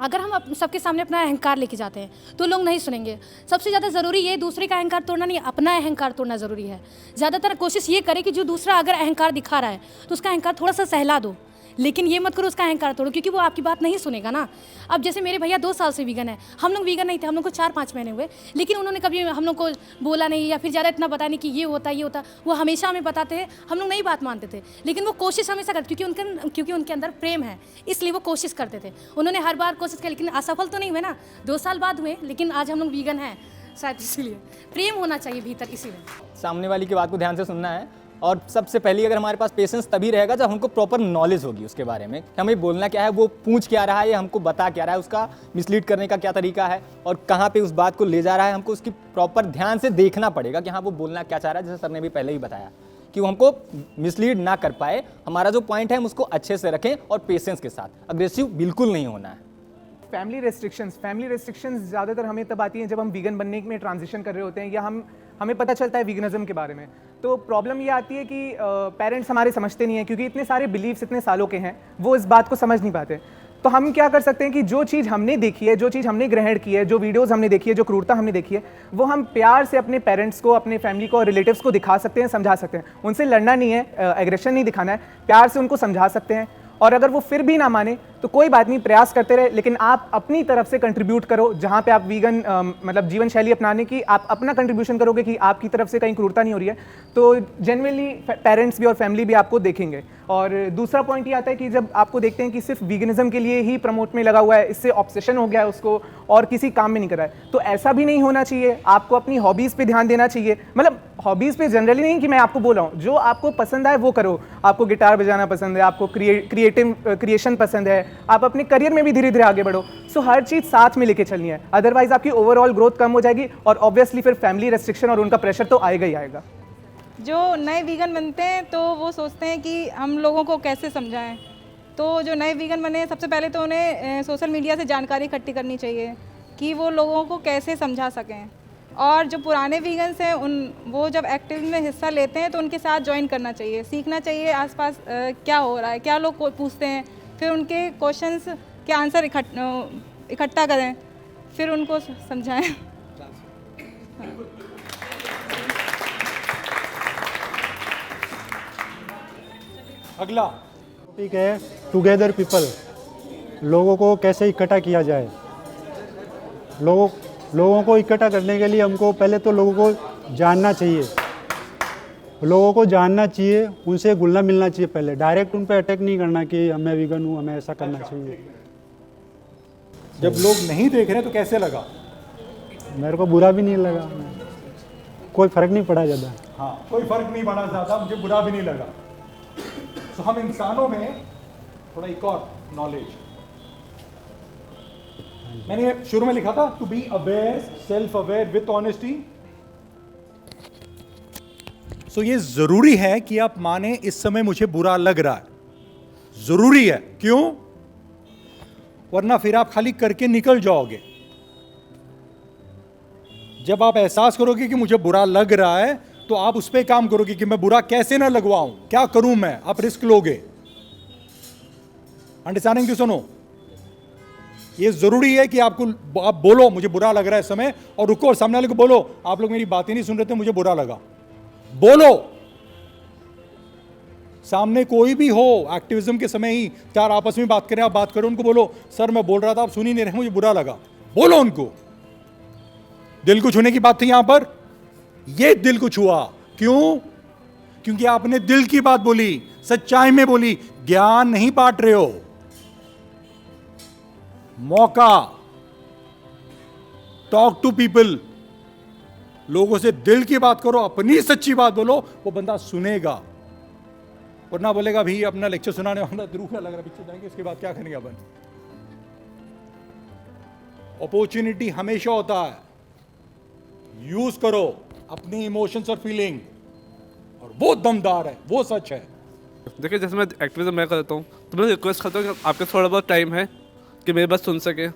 अगर हम सबके सामने अपना अहंकार लेके जाते हैं तो लोग नहीं सुनेंगे। सबसे ज़्यादा ज़रूरी ये दूसरे का अहंकार तोड़ना नहीं, अपना अहंकार तोड़ना ज़रूरी है। ज़्यादातर कोशिश ये करें कि जो दूसरा अगर अहंकार दिखा रहा है तो उसका अहंकार थोड़ा सा सहला दो, लेकिन ये मत करो उसका अहंकार तोड़ो, क्योंकि वो आपकी बात नहीं सुनेगा ना। अब जैसे मेरे भैया 2 साल से वीगन है, हम लोग वीगन नहीं थे, हम लोग को 4-5 महीने हुए, लेकिन उन्होंने कभी हम लोग को बोला नहीं या फिर ज़्यादा इतना बता नहीं कि ये होता ये होता। वो हमेशा हमें बताते हैं, हम लोग नहीं बात मानते थे, लेकिन वो कोशिश हमेशा करते, क्योंकि उनके अंदर प्रेम है, इसलिए वो कोशिश करते थे। उन्होंने हर बार कोशिश की, लेकिन असफल तो नहीं हुए ना। 2 साल बाद हुए, लेकिन आज हम लोग वीगन हैं, शायद इसीलिए प्रेम होना चाहिए भीतर, इसीलिए सामने वाली की बात को ध्यान से सुनना है। और सबसे पहली अगर हमारे पास पेशेंस तभी रहेगा जब हमको प्रॉपर नॉलेज होगी उसके बारे में कि हमें बोलना क्या है, वो पूछ क्या रहा है या हमको बता क्या रहा है, उसका मिसलीड करने का क्या तरीका है और कहाँ पे उस बात को ले जा रहा है। हमको उसकी प्रॉपर ध्यान से देखना पड़ेगा कि हाँ वो बोलना क्या चाह रहा है। जैसे सर ने भी पहले ही बताया कि वो हमको मिसलीड ना कर पाए, हमारा जो पॉइंट है हम उसको अच्छे से रखें और पेशेंस के साथ, अग्रेसिव बिल्कुल नहीं होना है। फैमिली रेस्ट्रिक्शंस ज़्यादातर हमें तब आती हैं जब हम वीगन बनने में ट्रांजिशन कर रहे होते हैं या हमें पता चलता है वीगनिज्म के बारे में। तो प्रॉब्लम ये आती है कि पेरेंट्स हमारे समझते नहीं हैं, क्योंकि इतने सारे बिलीव्स इतने सालों के हैं, वो इस बात को समझ नहीं पाते। तो हम क्या कर सकते हैं कि जो चीज़ हमने देखी है, जो चीज़ हमने ग्रहण की है, जो वीडियोज़ हमने देखी है, जो क्रूरता हमने देखी है, वो हम प्यार से अपने पेरेंट्स को, अपने फैमिली को और रिलेटिव्स को दिखा सकते हैं, समझा सकते हैं। उनसे लड़ना नहीं है, एग्रेशन नहीं दिखाना है, प्यार से उनको समझा सकते हैं। और अगर वो फिर भी ना माने तो कोई बात नहीं, प्रयास करते रहे, लेकिन आप अपनी तरफ से कंट्रीब्यूट करो। जहाँ पे आप वीगन मतलब जीवन शैली अपनाने की आप अपना कंट्रीब्यूशन करोगे कि आपकी तरफ से कहीं क्रूरता नहीं हो रही है, तो जेन्युइनली पेरेंट्स भी और फैमिली भी आपको देखेंगे। और दूसरा पॉइंट ये आता है कि जब आपको देखते हैं कि सिर्फ वीगनिज्म के लिए ही प्रमोट में लगा हुआ है, इससे ऑब्सेशन हो गया है उसको और किसी काम में नहीं कर रहा है, तो ऐसा भी नहीं होना चाहिए। आपको अपनी हॉबीज़ पे ध्यान देना चाहिए, मतलब हॉबीज़ पे जनरली नहीं कि मैं आपको बोल रहा हूँ, जो आपको पसंद आए वो करो। आपको गिटार बजाना पसंद है, आपको क्रिएशन पसंद है, आप अपने करियर में भी धीरे धीरे आगे बढ़ो। सो हर चीज़ साथ में लेके चलनी है, अदरवाइज आपकी ओवरऑल ग्रोथ कम हो जाएगी और ऑब्वियसली फिर फैमिली रेस्ट्रिक्शन और उनका प्रेशर तो आएगा ही आएगा। जो नए वीगन बनते हैं तो वो सोचते हैं कि हम लोगों को कैसे समझाएं। तो जो नए वीगन बने, सबसे पहले तो उन्हें सोशल मीडिया से जानकारी इकट्ठी करनी चाहिए कि वो लोगों को कैसे समझा सकें। और जो पुराने वीगन्स हैं वो जब एक्टिव में हिस्सा लेते हैं तो उनके साथ ज्वाइन करना चाहिए, सीखना चाहिए आसपास क्या हो रहा है, क्या लोग पूछते हैं, फिर उनके क्वेश्चंस के आंसर इकट्ठा करें, फिर उनको समझाएं। अगला टॉपिक है टुगेदर पीपल, लोगों को कैसे इकट्ठा किया जाए। लोगों को इकट्ठा करने के लिए हमको पहले तो लोगों को जानना चाहिए, लोगों को जानना चाहिए, उनसे घुलना मिलना चाहिए पहले, डायरेक्ट उन पर अटैक नहीं करना कि मैं वीगन हूँ, हमें ऐसा करना चाहिए। जब लोग नहीं देख रहे तो कैसे लगा? मेरे को बुरा भी नहीं लगा, कोई फ़र्क नहीं पड़ा ज़्यादा। हाँ, कोई फर्क नहीं पड़ा ज़्यादा, मुझे बुरा भी नहीं लगा। तो हम इंसानों में थोड़ा एक और नॉलेज, मैंने शुरू में लिखा था to be aware, self aware with honesty. So ये जरूरी है कि आप माने इस समय मुझे बुरा लग रहा है, जरूरी है। क्यों? वरना फिर आप खाली करके निकल जाओगे। जब आप एहसास करोगे कि मुझे बुरा लग रहा है तो आप उस पर काम करोगे कि मैं बुरा कैसे ना लगवाऊं, क्या करूं मैं, आप रिस्क लोगे। Understanding this? सुनो, ये जरूरी है कि आपको, आप बोलो मुझे बुरा लग रहा है इस समय, और रुको और सामने वाले को बोलो आप लोग मेरी बातें नहीं सुन रहे थे, मुझे बुरा लगा। बोलो, सामने कोई भी हो, एक्टिविज्म के समय ही चार आपस में बात करें, आप बात करो, उनको बोलो सर मैं बोल रहा था आप सुन ही नहीं रहे, मुझे बुरा लगा। बोलो उनको, दिल को छूने की बात थी यहां पर, ये दिल को छुआ। क्यों? क्योंकि आपने दिल की बात बोली, सच्चाई में बोली, ज्ञान नहीं बांट रहे हो। मौका, टॉक टू पीपल, लोगों से दिल की बात करो, अपनी सच्ची बात बोलो, वो बंदा सुनेगा। वरना बोलेगा भी अपना लेक्चर सुनाने वाला रूखा लग रहा, पीछे जाएंगे इसके बाद क्या करेंगे अपन। अपॉर्चुनिटी हमेशा होता है, यूज करो अपनी इमोशंस और फीलिंग, और वो दमदार है, वो सच है। देखिए जैसे मैं एक्टिविज्म मैं करता हूँ तो मैं रिक्वेस्ट करता हूँ कि आपके थोड़ा बहुत टाइम है कि मेरी बात सुन सके।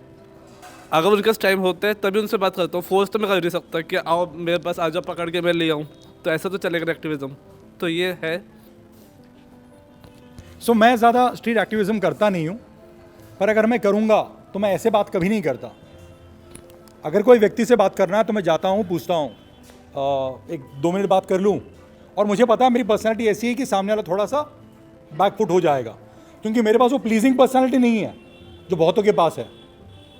अगर उनके पास टाइम होता है तभी उनसे बात करता हूँ, फोर्स तो मैं कर नहीं सकता कि आओ मेरे पास आ जाओ पकड़ के मैं ले आऊँ, तो ऐसा तो चलेगा एक्टिविज्म। तो ये है। सो मैं ज़्यादा स्ट्रीट एक्टिविज्म करता नहीं हूँ, पर अगर मैं करूँगा तो मैं ऐसे बात कभी नहीं करता। अगर कोई व्यक्ति से बात करना है तो मैं जाता हूँ, पूछता हूँ, 1-2 मिनट बात कर लूँ, और मुझे पता है मेरी पर्सनैलिटी ऐसी है कि सामने वाला थोड़ा सा बैकफुट हो जाएगा, क्योंकि मेरे पास वो प्लीजिंग पर्सनैलिटी नहीं है जो बहुतों के पास है।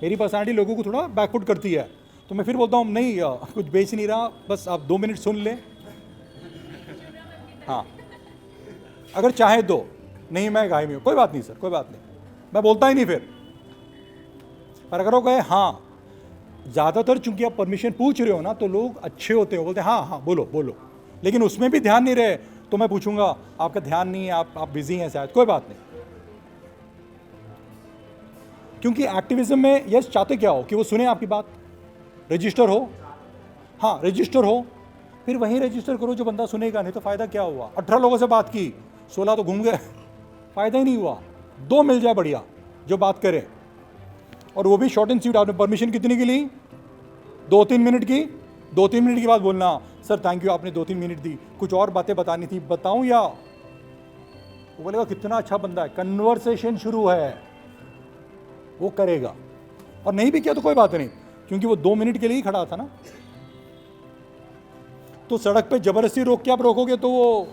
मेरी पर्सनैलिटी लोगों को थोड़ा बैकफुट करती है, तो मैं फिर बोलता हूँ नहीं कुछ बेच नहीं रहा, बस आप 2 मिनट सुन लें। हाँ, अगर चाहे तो, नहीं मैं गाय में हूँ, कोई बात नहीं सर, कोई बात नहीं, मैं बोलता ही नहीं फिर। पर अगर वो कहे हाँ, ज़्यादातर चूंकि आप परमिशन पूछ रहे हो ना, तो लोग अच्छे होते हो, बोलते हैं हाँ हाँ बोलो बोलो, लेकिन उसमें भी ध्यान नहीं रहे तो मैं पूछूंगा आपका ध्यान नहीं है, आप बिजी हैं शायद, कोई बात नहीं। क्योंकि एक्टिविज्म में यस चाहते क्या हो कि वो सुने आपकी बात, रजिस्टर हो, हाँ रजिस्टर हो, फिर वहीं रजिस्टर करो जो बंदा सुनेगा, नहीं तो फ़ायदा क्या हुआ। 18 लोगों से बात की, 16 तो घूम गए, फ़ायदा ही नहीं हुआ। 2 मिल जाए बढ़िया जो बात करें, और वो भी शॉर्ट एंड स्वीट। आपने परमिशन कितनी की ली? 2-3 मिनट की। 2-3 मिनट के बाद बोलना सर थैंक यू, आपने 2-3 मिनट दी, कुछ और बातें बतानी थी, बताऊं या? वो बोलेगा कितना अच्छा बंदा है, कन्वर्सेशन शुरू है, वो करेगा। और नहीं भी किया तो कोई बात नहीं, क्योंकि वो 2 मिनट के लिए ही खड़ा था ना। तो सड़क पे जबरदस्ती रोक के आप रोकोगे तो वो,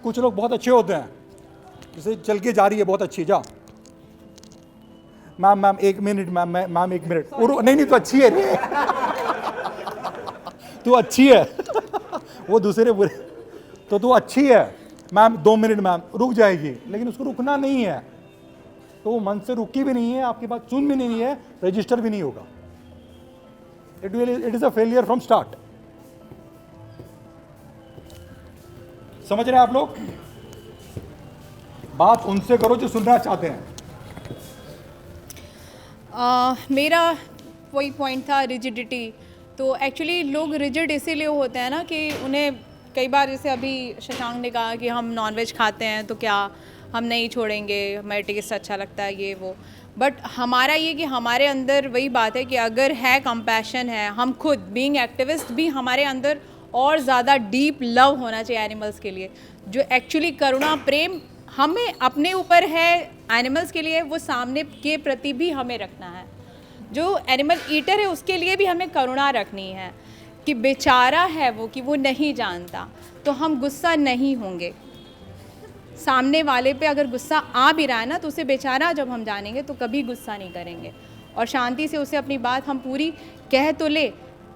कुछ लोग बहुत अच्छे होते हैं, जैसे चल के जा रही है बहुत अच्छी, जा मैम 1 मिनट, मैम 1 मिनट, नहीं तो अच्छी है रे तू अच्छी है वो दूसरे बुरे, तो तू अच्छी है मैम, 2 मिनट मैम, रुक जाएगी, लेकिन उसको रुकना नहीं है, तो वो मन से रुकी भी नहीं है, आपकी बात सुन भी नहीं है, रजिस्टर भी नहीं होगा। It is a failure from start. समझ रहे हैं आप लोग? बात उनसे करो जो सुनना चाहते हैं। मेरा वही पॉइंट था, रिजिडिटी। तो एक्चुअली लोग रिजिड इसीलिए होते हैं ना कि उन्हें कई बार, जैसे अभी शशांक ने कहा कि हम नॉनवेज खाते हैं तो क्या हम नहीं छोड़ेंगे, हमें टेस्ट अच्छा लगता है ये वो, बट हमारा ये कि हमारे अंदर वही बात है कि अगर है कंपैशन है, हम खुद बीइंग एक्टिविस्ट भी हमारे अंदर और ज़्यादा डीप लव होना चाहिए एनिमल्स के लिए, जो एक्चुअली करुणा प्रेम हमें अपने ऊपर है, एनिमल्स के लिए वो सामने के प्रति भी हमें रखना है। जो एनिमल ईटर है उसके लिए भी हमें करुणा रखनी है कि बेचारा है वो, कि वो नहीं जानता, तो हम गुस्सा नहीं होंगे। सामने वाले पे अगर गुस्सा आ भी रहा है ना, तो उसे बेचारा जब हम जानेंगे तो कभी गुस्सा नहीं करेंगे, और शांति से उसे अपनी बात हम पूरी कह तो ले,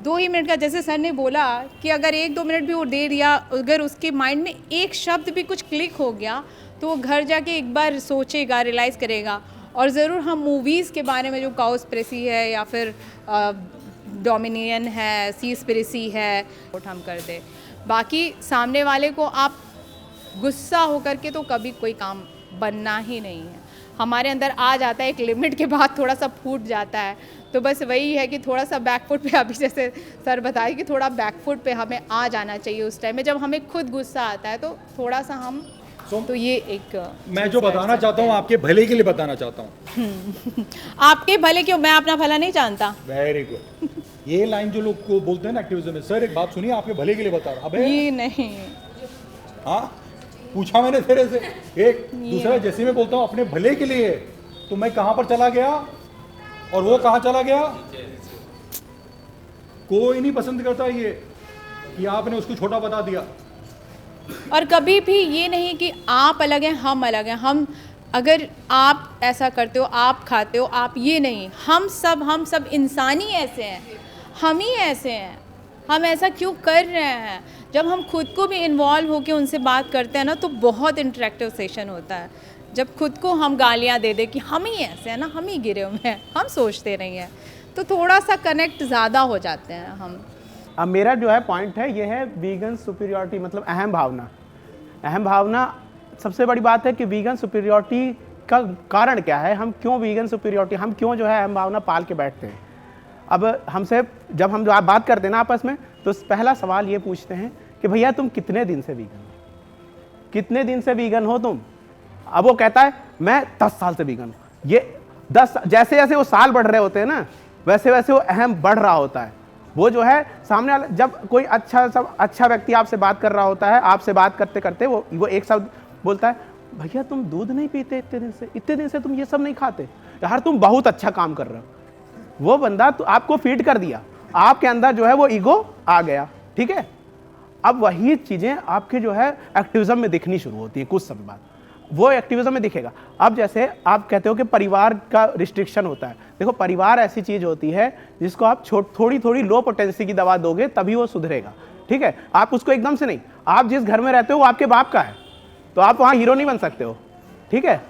2 ही मिनट का, जैसे सर ने बोला कि अगर 1-2 मिनट भी वो दे दिया, अगर उसके माइंड में एक शब्द भी कुछ क्लिक हो गया तो वो घर जाके एक बार सोचेगा, रियलाइज़ करेगा। और ज़रूर हम मूवीज़ के बारे में जो काउस्पिरेसी है या फिर डोमिनियन है, सीस्पिरेसी है, हम कर दे। बाकी सामने वाले को आप गुस्सा होकर के तो कभी कोई काम बनना ही नहीं है। हमारे अंदर आ जाता है, एक लिमिट के बाद थोड़ा सा फूट जाता है। तो बस वही है कि थोड़ा सा बैकफुट पे, अभी जैसे सर बताए कि थोड़ा बैकफुट पे हमें आ जाना चाहिए उस टाइम में जब हमें खुद गुस्सा आता है, तो थोड़ा सा हम तो ये एक मैं जो बताना चाहता हूँ आपके भले के लिए बताना चाहता हूँ। आपके भले क्यों, मैं अपना भला नहीं जानता। Very good. ये लाइन जो लोग को बोलते हैं ना एक्टिविज्म में, सर एक बात सुनिए, आपके भले के लिए बता रहा। अबे ये नहीं, हाँ पूछा मैंने तेरे से, एक दूसरा जैसे मैं बोलता हूँ अपने भले के लिए, तो मैं कहाँ पर चला गया और वो कहाँ चला गया। कोई नहीं पसंद करता ये कि आपने उसको छोटा बता दिया। और कभी भी ये नहीं कि आप अलग हैं हम अलग हैं। हम अगर आप ऐसा करते हो, आप खाते हो, आप, ये नहीं, हम सब इंसान ही ऐसे हैं, हम ही ऐसे हैं। हम ऐसा क्यों कर रहे हैं? जब हम खुद को भी इन्वॉल्व होकर उनसे बात करते हैं ना, तो बहुत इंटरेक्टिव सेशन होता है। जब खुद को हम गालियाँ दे दे कि हम ही ऐसे हैं ना, हम ही गिरे हुए हैं, हम सोचते नहीं हैं, तो थोड़ा सा कनेक्ट ज़्यादा हो जाते हैं हम। अब मेरा जो है पॉइंट है, ये है वीगन सुपीरियॉरिटी, मतलब अहम भावना। अहम भावना सबसे बड़ी बात है कि वीगन सुपीरियॉरिटी का कारण क्या है, हम क्यों वीगन सुपीरियॉरिटी, हम क्यों जो है अहम भावना पाल के बैठते हैं। अब हमसे जब हम जो आप बात करते हैं ना आपस में, तो पहला सवाल ये पूछते हैं कि भैया तुम कितने दिन से वीगन हो, कितने दिन से वीगन हो तुम। अब वो कहता है मैं 10 साल से वीगन हूँ। ये 10, जैसे जैसे वो साल बढ़ रहे होते हैं ना, वैसे वैसे वो अहम बढ़ रहा होता है। वो जो है सामने वाला, जब कोई अच्छा व्यक्ति आपसे बात कर रहा होता है, आपसे बात करते करते वो एक शब्द बोलता है, भैया तुम दूध नहीं पीते इतने दिन से तुम ये सब नहीं खाते, यार तुम बहुत अच्छा काम कर रहे हो। वो बंदा तो आपको फीड कर दिया, आपके अंदर जो है वो ईगो आ गया, ठीक है। अब वही चीज़ें आपके जो है एक्टिविज्म में दिखनी शुरू होती है कुछ समय बाद, वो एक्टिविज्म में दिखेगा। अब जैसे आप कहते हो कि परिवार का रिस्ट्रिक्शन होता है, देखो परिवार ऐसी चीज़ होती है जिसको आप थोड़ी थोड़ी लो पोटेंसी की दवा दोगे तभी वो सुधरेगा, ठीक है। आप उसको एकदम से नहीं, आप जिस घर में रहते हो वो आपके बाप का है, तो आप वहाँ हीरो नहीं बन सकते हो, ठीक है।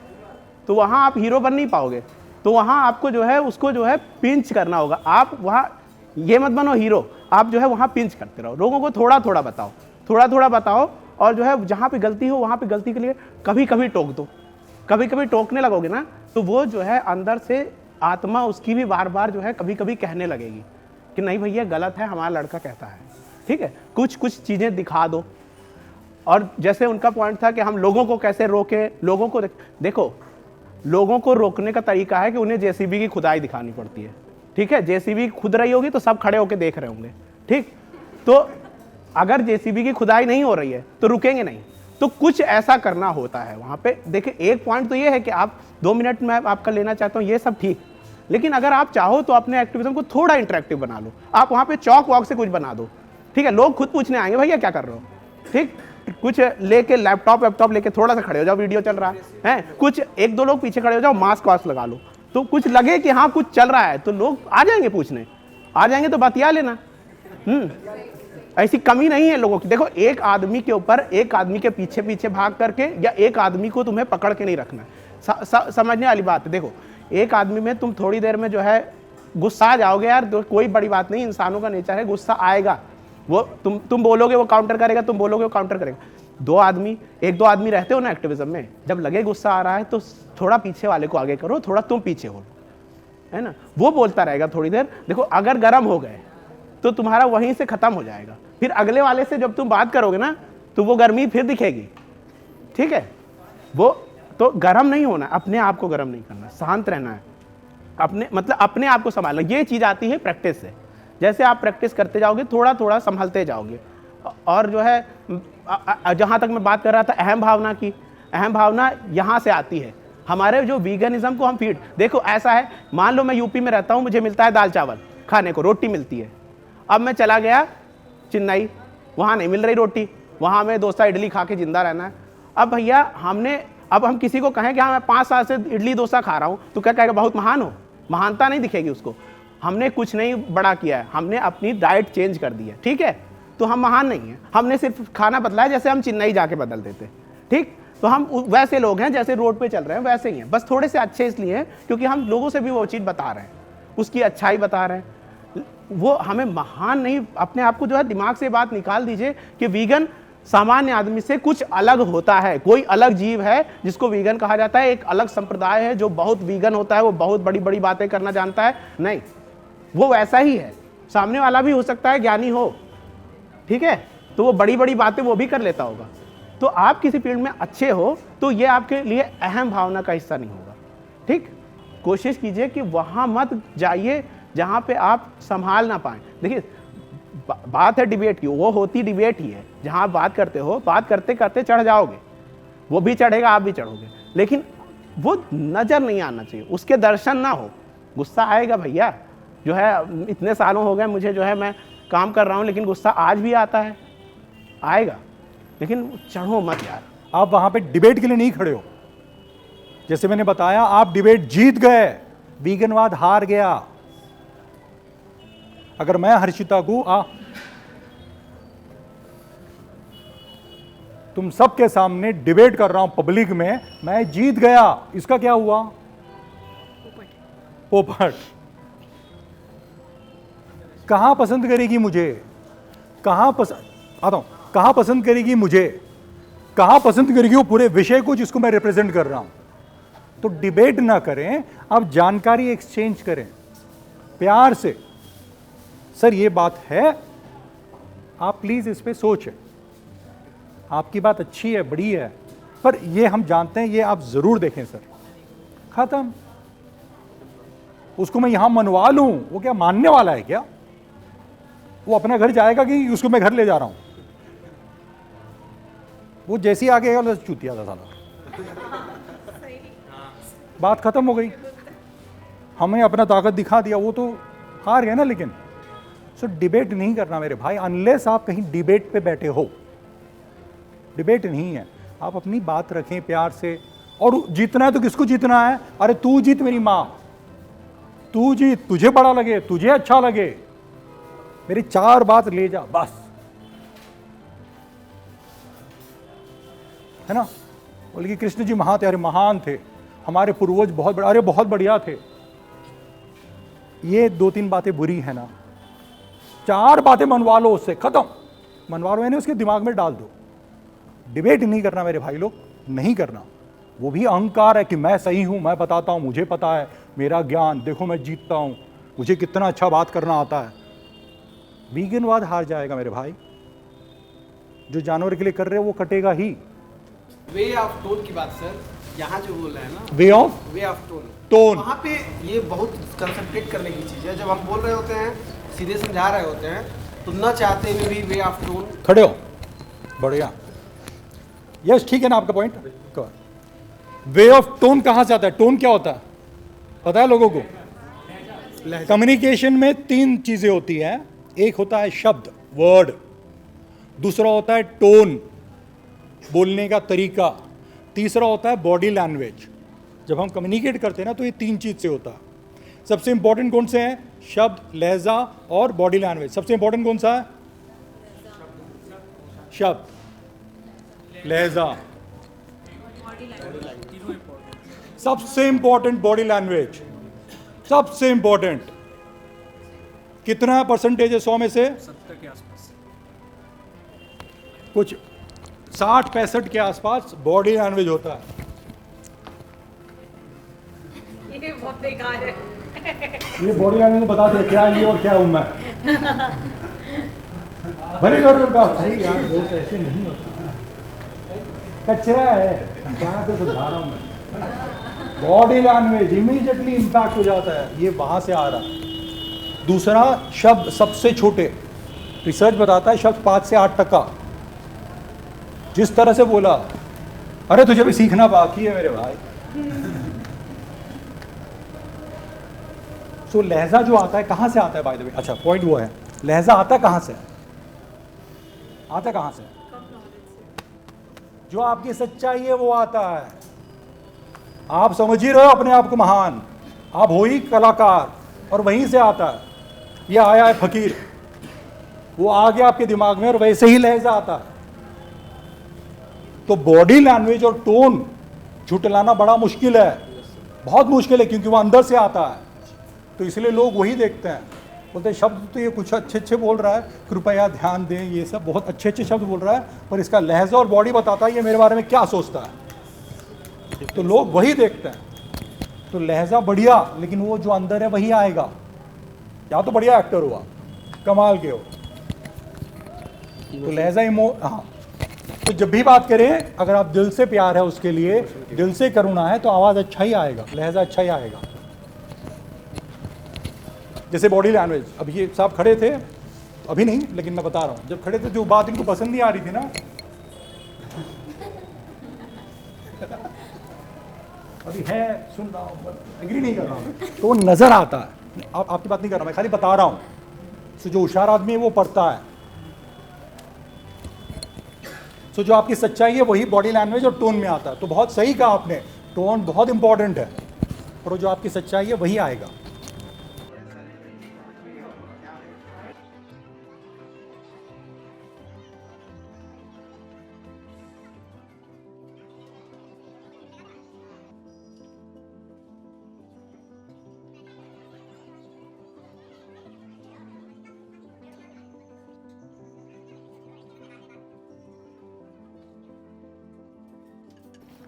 तो वहाँ आप हीरो बन नहीं पाओगे, तो वहाँ आपको जो है उसको जो है पिंच करना होगा। आप वहाँ ये मत बनो हीरो, आप जो है वहाँ पिंच करते रहो, लोगों को थोड़ा थोड़ा बताओ, और जो है जहाँ पे गलती हो वहाँ पे गलती के लिए कभी कभी टोक दो। कभी कभी टोकने लगोगे ना, तो वो जो है अंदर से आत्मा उसकी भी बार बार जो है कभी कभी कहने लगेगी कि नहीं भैया गलत है, हमारा लड़का कहता है, ठीक है। कुछ चीज़ें दिखा दो। और जैसे उनका पॉइंट था कि हम लोगों को कैसे रोके, लोगों को देखो, लोगों को रोकने का तरीका है कि उन्हें जेसीबी की खुदाई दिखानी पड़ती है, ठीक है। जेसीबी खुद रही होगी तो सब खड़े होकर देख रहे होंगे, ठीक। तो अगर जेसीबी की खुदाई नहीं हो रही है तो रुकेंगे नहीं, तो कुछ ऐसा करना होता है वहाँ पे। देखिए एक पॉइंट तो ये है कि आप 2 मिनट में आपका लेना चाहता हूँ, ये सब ठीक, लेकिन अगर आप चाहो तो अपने एक्टिविज्म को थोड़ा इंटरेक्टिव बना लो। आप वहाँ पे चौक वॉक से कुछ बना दो, ठीक है। लोग खुद पूछने आएंगे भैया क्या कर रहे हो, ठीक। कुछ लेके लैपटॉप लेके थोड़ा सा खड़े हो जाओ, वीडियो चल रहा है, कुछ 1-2 लोग पीछे खड़े हो जाओ, मास्क वास्क लगा लो, तो कुछ लगे कि हाँ कुछ चल रहा है, तो लोग आ जाएंगे पूछने, आ जाएंगे तो बतिया लेना। ऐसी कमी नहीं है लोगों की। देखो एक आदमी के ऊपर, एक आदमी के पीछे पीछे भाग करके, या एक आदमी को तुम्हें पकड़ के नहीं रखना। समझने वाली बात है। देखो एक आदमी में तुम थोड़ी देर में जो है गुस्सा आ जाओगे यार, तो कोई बड़ी बात नहीं, इंसानों का नेचर है, गुस्सा आएगा। वो तुम बोलोगे वो काउंटर करेगा, तुम बोलोगे वो काउंटर करेगा। 1-2 आदमी रहते हो ना एक्टिविज्म में, जब लगे गुस्सा आ रहा है तो थोड़ा पीछे वाले को आगे करो, थोड़ा तुम पीछे हो, है ना। वो बोलता रहेगा थोड़ी देर। देखो अगर गर्म हो गए तो तुम्हारा वहीं से खत्म हो जाएगा, फिर अगले वाले से जब तुम बात करोगे ना तो वो गर्मी फिर दिखेगी, ठीक है। वो तो गर्म नहीं होना, अपने आप को गर्म नहीं करना, शांत रहना है, अपने आप को संभालना। ये चीज़ आती है प्रैक्टिस से। जैसे आप प्रैक्टिस करते जाओगे थोड़ा थोड़ा संभलते जाओगे। और जो है जहाँ तक मैं बात कर रहा था अहम भावना की, अहम भावना यहाँ से आती है। हमारे जो वीगनिज्म को हम फीड, देखो ऐसा है, मान लो मैं यूपी में रहता हूँ, मुझे मिलता है दाल चावल खाने को, रोटी मिलती है। अब मैं चला गया चेन्नई, वहाँ नहीं मिल रही रोटी, वहाँ मैं डोसा इडली खा के जिंदा रहना है। अब भैया अब हम किसी को कहें कि हाँ मैं 5 साल से इडली डोसा खा रहा हूँ, तो क्या कहेगा बहुत महान हो, महानता नहीं दिखेगी उसको। हमने कुछ नहीं बड़ा किया है, हमने अपनी डाइट चेंज कर दी है, ठीक है, तो हम महान नहीं हैं। हमने सिर्फ खाना बदला है, जैसे हम चेन्नई जाके बदल देते, ठीक, तो हम वैसे लोग हैं जैसे रोड पे चल रहे हैं वैसे ही हैं, बस थोड़े से अच्छे इसलिए हैं क्योंकि हम लोगों से भी वो चीज़ बता रहे हैं, उसकी अच्छाई बता रहे हैं। वो हमें महान नहीं, अपने आप को जो है दिमाग से बात निकाल दीजिए कि वीगन सामान्य आदमी से कुछ अलग होता है, कोई अलग जीव है जिसको वीगन कहा जाता है, एक अलग संप्रदाय है जो बहुत वीगन होता है, वो बहुत बड़ी बड़ी बातें करना जानता है, नहीं, वो वैसा ही है। सामने वाला भी हो सकता है ज्ञानी हो, ठीक है, तो वो बड़ी बड़ी बातें वो भी कर लेता होगा। तो आप किसी फील्ड में अच्छे हो तो ये आपके लिए अहम भावना का हिस्सा नहीं होगा, ठीक। कोशिश कीजिए कि वहाँ मत जाइए जहाँ पे आप संभाल ना पाएँ। देखिए बात है डिबेट की, वो होती डिबेट ही है जहाँ आप बात करते हो, बात करते करते चढ़ जाओगे, वो भी चढ़ेगा आप भी चढ़ोगे, लेकिन वो नज़र नहीं आना चाहिए, उसके दर्शन ना हो। गुस्सा आएगा भैया, जो है इतने सालों हो गए मुझे, जो है मैं काम कर रहा हूँ, लेकिन गुस्सा आज भी आता है, आएगा, लेकिन चढ़ो मत यार। आप वहां पे डिबेट के लिए नहीं खड़े हो, जैसे मैंने बताया आप डिबेट जीत गए, वीगनवाद हार गया। अगर मैं हर्षिता को तुम सबके सामने डिबेट कर रहा हूं पब्लिक में, मैं जीत गया, इसका क्या हुआ? पोपट। कहां पसंद करेगी मुझे, कहां पसंद करेगी मुझे, कहां पसंद करेगी वो पूरे विषय को जिसको मैं रिप्रेजेंट कर रहा हूं। तो डिबेट ना करें, आप जानकारी एक्सचेंज करें प्यार से। सर ये बात है, आप प्लीज इस पे सोचें, आपकी बात अच्छी है, बड़ी है, पर ये हम जानते हैं, ये आप जरूर देखें सर, खत्म। उसको मैं यहां मनवा लूं, वो क्या मानने वाला है क्या? वो अपना घर जाएगा कि उसको मैं घर ले जा रहा हूं? वो जैसी आगे आएगा चूतिया था साला, बात खत्म हो गई। हमें अपना ताकत दिखा दिया, वो तो हार गया ना। लेकिन सो डिबेट नहीं करना मेरे भाई, अनलेस आप कहीं डिबेट पे बैठे हो। डिबेट नहीं है, आप अपनी बात रखें प्यार से। और जीतना है तो किसको जीतना है? अरे तू जीत मेरी माँ, तू जीत, तुझे बड़ा लगे, तुझे अच्छा लगे, मेरी 4 बात ले जा बस, है ना। बोले कि कृष्ण जी महान थे, अरे महान थे, हमारे पूर्वज बहुत बड़े, अरे बहुत बढ़िया थे। ये 2-3 बातें बुरी है ना, 4 बातें मनवा लो उससे, खत्म। मनवा लो यानी उसके दिमाग में डाल दो। डिबेट नहीं करना मेरे भाई लोग, नहीं करना। वो भी अहंकार है कि मैं सही हूं, मैं बताता हूं, मुझे पता है, मेरा ज्ञान देखो, मैं जीतता हूं, मुझे कितना अच्छा बात करना आता है। वीगनवाद हार जाएगा मेरे भाई। जो जानवर के लिए कर रहे हो वो कटेगा ही। वे ऑफ टोन की बात सर, यहाँ जो बोल रहे हैं ना, वे ऑफ टोन, वहाँ पे ये बहुत कंसंट्रेट करने की चीज़ है। जब हम बोल रहे होते हैं, सीधे समझा रहे होते हैं, तो न चाहते हुए भी वे ऑफ टोन। खड़े हो, बढ़िया, यस ठीक है ना आपका पॉइंट। वे ऑफ टोन कहाँ से आता है? टोन क्या होता है पता है लोगों को? कम्युनिकेशन में 3 चीजें होती हैं। एक होता है शब्द, वर्ड, दूसरा होता है टोन, बोलने का तरीका, तीसरा होता है बॉडी लैंग्वेज। जब हम कम्युनिकेट करते हैं ना तो ये 3 चीज से होता है। सबसे इंपॉर्टेंट कौन से हैं? शब्द, लहजा और बॉडी लैंग्वेज। सबसे इंपॉर्टेंट कौन सा है? शब्द, लहजा, सबसे इंपॉर्टेंट बॉडी लैंग्वेज, सबसे इंपॉर्टेंट। कितना परसेंटेज है 100 में से? 70 के आसपास, कुछ 60-65 के आसपास बॉडी लैंग्वेज होता है। ये बहुत बेकार है। ये बॉडी लैंग्वेज बता दे क्या ये और क्या हूं मैं। भले सही यार, दोस्त ऐसे नहीं होता, कचरा है, कहाँ पे सुधार रहा हूं मैं। बॉडी लैंग्वेज इमीडिएटली इंपैक्ट हो जाता है, ये वहां से आ रहा है। दूसरा शब्द सबसे छोटे, रिसर्च बताता है शब्द 5 से 8%। जिस तरह से बोला, अरे तुझे भी सीखना बाकी है मेरे भाई। सो लहजा जो आता है कहां से आता है बाय द वे? अच्छा पॉइंट वो है, लहजा आता कहां से? आता कहां से? जो आपकी सच्चाई है वो आता है। आप समझ ही रहे हो अपने आप को महान, आप हो ही कलाकार, और वहीं से आता है। ये आया है फकीर, वो आ गया आपके दिमाग में और वैसे ही लहजा आता है। तो बॉडी लैंग्वेज और टोन झुटलाना बड़ा मुश्किल है, बहुत मुश्किल है, क्योंकि वो अंदर से आता है। तो इसलिए लोग वही देखते हैं, बोलते हैं शब्द तो ये कुछ अच्छे अच्छे बोल रहा है, कृपया ध्यान दें, ये सब बहुत अच्छे अच्छे शब्द बोल रहा है, पर इसका लहजा और बॉडी बताता है ये मेरे बारे में क्या सोचता है। तो लोग वही देखते हैं। तो लहजा बढ़िया, लेकिन वो जो अंदर है वही आएगा। या तो बढ़िया एक्टर हुआ, कमाल के हो, तो लहजा हाँ। तो जब भी बात करें, अगर आप दिल से प्यार है उसके लिए, दिल से करुणा है, तो आवाज़ अच्छा ही आएगा, लहजा अच्छा ही आएगा। जैसे बॉडी लैंग्वेज, अब ये साहब खड़े थे, तो अभी नहीं, लेकिन मैं बता रहा हूँ, जब खड़े थे जो बात इनको पसंद नहीं आ रही थी ना, अभी है सुन रहा हूँ, एग्री नहीं कर रहा हूँ, तो वो नजर आता है। आपकी बात नहीं कर रहा, मैं खाली बता रहा हूँ। सो जो होशियार आदमी है वो पढ़ता है। सो जो आपकी सच्चाई है वही बॉडी लैंग्वेज और टोन में आता है। तो बहुत सही कहा आपने, टोन बहुत इंपॉर्टेंट है, और जो आपकी सच्चाई है वही आएगा।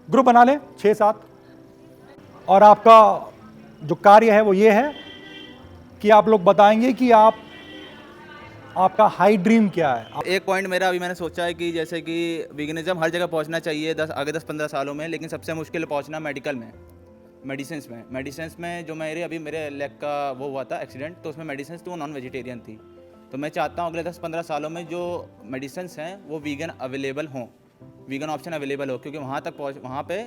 ग्रुप बना लें 6-7, और आपका जो कार्य है वो ये है कि आप लोग बताएंगे कि आपका हाई ड्रीम क्या है। एक पॉइंट मेरा अभी मैंने सोचा है कि जैसे कि वीगनिज्म हर जगह पहुंचना चाहिए आगे 10-15 सालों में, लेकिन सबसे मुश्किल पहुंचना मेडिकल में, मेडिसिन्स में जो मेरे लेग का वो हुआ था एक्सीडेंट, तो उसमें मेडिसिन्स तो वो नॉन वेजिटेरियन थी। तो मैं चाहता हूँ अगले 10-15 सालों में जो मेडिसिन्स हैं वो वीगन अवेलेबल हों, वीगन ऑप्शन अवेलेबल हो, क्योंकि वहाँ पे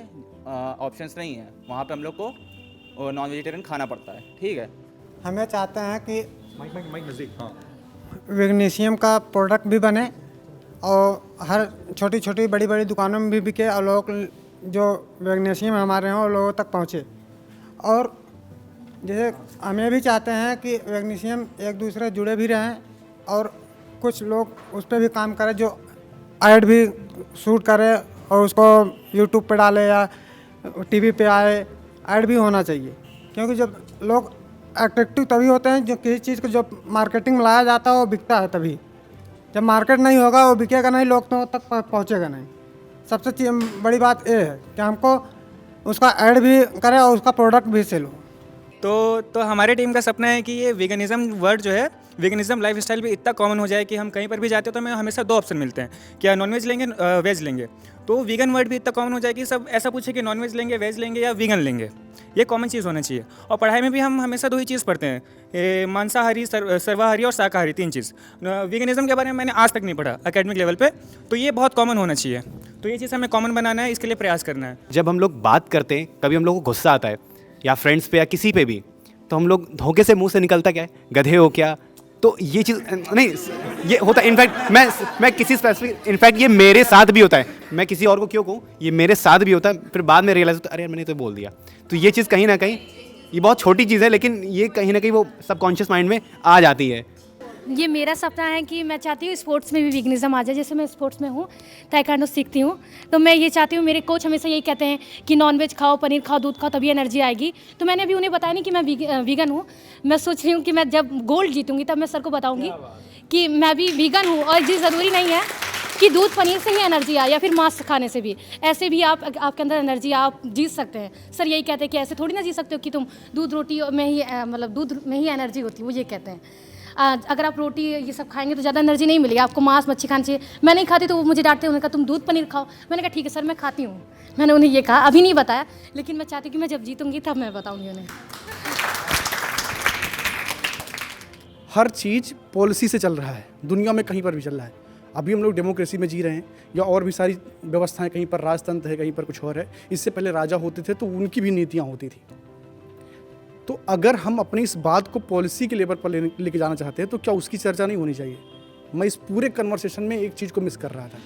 ऑप्शंस नहीं है, वहाँ पे हम लोग को नॉन वेजिटेरियन खाना पड़ता है। ठीक है, हमें चाहते हैं कि माइक नज़दीक, हाँ, वेगनीशियम का प्रोडक्ट भी बने और हर छोटी छोटी बड़ी बड़ी दुकानों में भी बिके, और लोग जो वेगनीशियम हमारे हैं वो लोगों तक पहुँचे। और जैसे हमें भी चाहते हैं कि वेगनीशियम एक दूसरे जुड़े भी रहें, और कुछ लोग उस पर भी काम करें जो ऐड भी शूट करे और उसको यूट्यूब पे डाले या टीवी पे आए, ऐड भी होना चाहिए। क्योंकि जब लोग अट्रैक्टिव तभी होते हैं जो किसी चीज़ को जब मार्केटिंग में लाया जाता है वो बिकता है तभी। जब मार्केट नहीं होगा वो बिकेगा नहीं, लोग तो तक पहुंचेगा नहीं। सबसे बड़ी बात ये है कि हमको उसका ऐड भी करें और उसका प्रोडक्ट भी सेल हो। तो हमारे टीम का सपना है कि ये वीगनिज़म वर्ड जो है, वीगनिज़म लाइफ स्टाइल भी इतना कॉमन हो जाए कि हम कहीं पर भी जाते हो तो हमें हमेशा 2 ऑप्शन मिलते हैं, क्या नॉन वेज लेंगे वेज लेंगे। तो वीगन वर्ड भी इतना कॉमन हो जाए कि सब ऐसा पूछे कि नॉन वेज लेंगे, वेज लेंगे या वीगन लेंगे। ये कॉमन चीज़ होना चाहिए। और पढ़ाई में भी हम हमेशा 2 ही चीज़ पढ़ते हैं, मांसाहारी, सर्वाहारी और शाकाहारी, 3 चीज़। वीगनिज़म के बारे में मैंने आज तक नहीं पढ़ा एकेडमिक लेवल पे, तो ये बहुत कॉमन होना चाहिए। तो ये चीज़ हमें कॉमन बनाना है, इसके लिए प्रयास करना है। जब हम लोग बात करते हैं, कभी हम लोग को गुस्सा आता है या फ्रेंड्स पे या किसी पे भी, तो हम लोग धोखे से मुंह से निकलता क्या है, गधे हो क्या। तो ये चीज़ नहीं, ये होता है। इनफैक्ट मैं किसी स्पेसिफिक, इनफैक्ट ये मेरे साथ भी होता है, मैं किसी और को क्यों कहूँ, ये मेरे साथ भी होता है। फिर बाद में रियलाइज होता है अरे यार मैंने तो बोल दिया। तो ये चीज़ कहीं ना कहीं, ये बहुत छोटी चीज़ है, लेकिन ये कहीं ना कहीं वो सबकॉन्शियस माइंड में आ जाती है। ये मेरा सपना है कि मैं चाहती हूँ स्पोर्ट्स में भी वीगनिज़म आ जाए। जैसे मैं स्पोर्ट्स में हूँ, ताइक्वांडो सीखती हूँ, तो मैं ये चाहती हूँ, मेरे कोच हमेशा यही कहते हैं कि नॉनवेज खाओ, पनीर खाओ, दूध खाओ, तभी एनर्जी आएगी। तो मैंने अभी उन्हें बताया नहीं कि मैं वीगन हूँ। मैं सोच रही हूँ कि मैं जब गोल्ड जीतूँगी तब मैं सर को बताऊँगी कि मैं भी वीगन हूँ। और जी ज़रूरी नहीं है कि दूध पनीर से ही एनर्जी आए या फिर मांस खाने से भी, ऐसे भी आपके अंदर एनर्जी, आप जीत सकते हैं। सर यही कहते हैं कि ऐसे थोड़ी ना जी सकते हो कि तुम दूध रोटी में ही मतलब दूध में ही एनर्जी होती है, वो ये कहते हैं। अगर आप रोटी ये सब खाएंगे तो ज़्यादा एनर्जी नहीं मिलेगी, आपको मांस मच्छी खानी चाहिए। मैं नहीं खाती तो वो मुझे डांटते, उन्होंने कहा तुम दूध पनीर खाओ। मैंने कहा ठीक है सर मैं खाती हूँ, मैंने उन्हें ये कहा, अभी नहीं बताया, लेकिन मैं चाहती हूँ कि मैं जब जीतूँगी तब मैं बताऊँगी उन्हें। हर चीज़ पॉलिसी से चल रहा है, दुनिया में कहीं पर भी चल रहा है। अभी हम लोग डेमोक्रेसी में जी रहे हैं, या और भी सारी व्यवस्थाएं, कहीं पर राजतंत्र है, कहीं पर कुछ और है। इससे पहले राजा होते थे तो उनकी भी नीतियाँ होती थी। तो अगर हम अपनी इस बात को पॉलिसी के लेवल पर लेके जाना चाहते हैं तो क्या उसकी चर्चा नहीं होनी चाहिए। मैं इस पूरे कन्वर्सेशन में एक चीज़ को मिस कर रहा था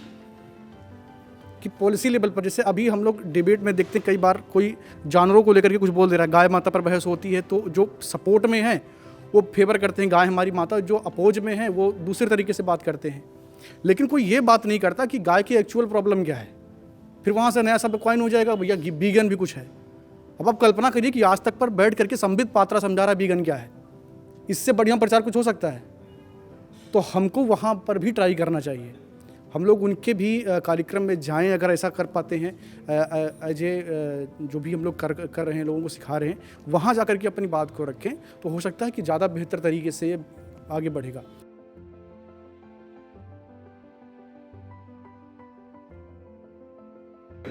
कि पॉलिसी लेवल पर, जैसे अभी हम लोग डिबेट में देखते हैं कई बार कोई जानवरों को लेकर के कुछ बोल दे रहा है, गाय माता पर बहस होती है, तो जो सपोर्ट में है वो फेवर करते हैं गाय हमारी माता, जो अपोज में हैं वो दूसरे तरीके से बात करते हैं। लेकिन कोई ये बात नहीं करता कि गाय की एक्चुअल प्रॉब्लम क्या है। फिर वहाँ से नया सब कॉइन हो जाएगा भैया वीगन भी कुछ है। अब आप कल्पना करिए कि आज तक पर बैठ करके संबित पात्रा समझा रहा है वीगन क्या है, इससे बढ़िया प्रचार कुछ हो सकता है? तो हमको वहाँ पर भी ट्राई करना चाहिए। हम लोग उनके भी कार्यक्रम में जाएं अगर ऐसा कर पाते हैं, एज ए जो भी हम लोग कर रहे हैं, लोगों को सिखा रहे हैं, वहाँ जा कर के अपनी बात को रखें तो हो सकता है कि ज़्यादा बेहतर तरीके से ये आगे बढ़ेगा।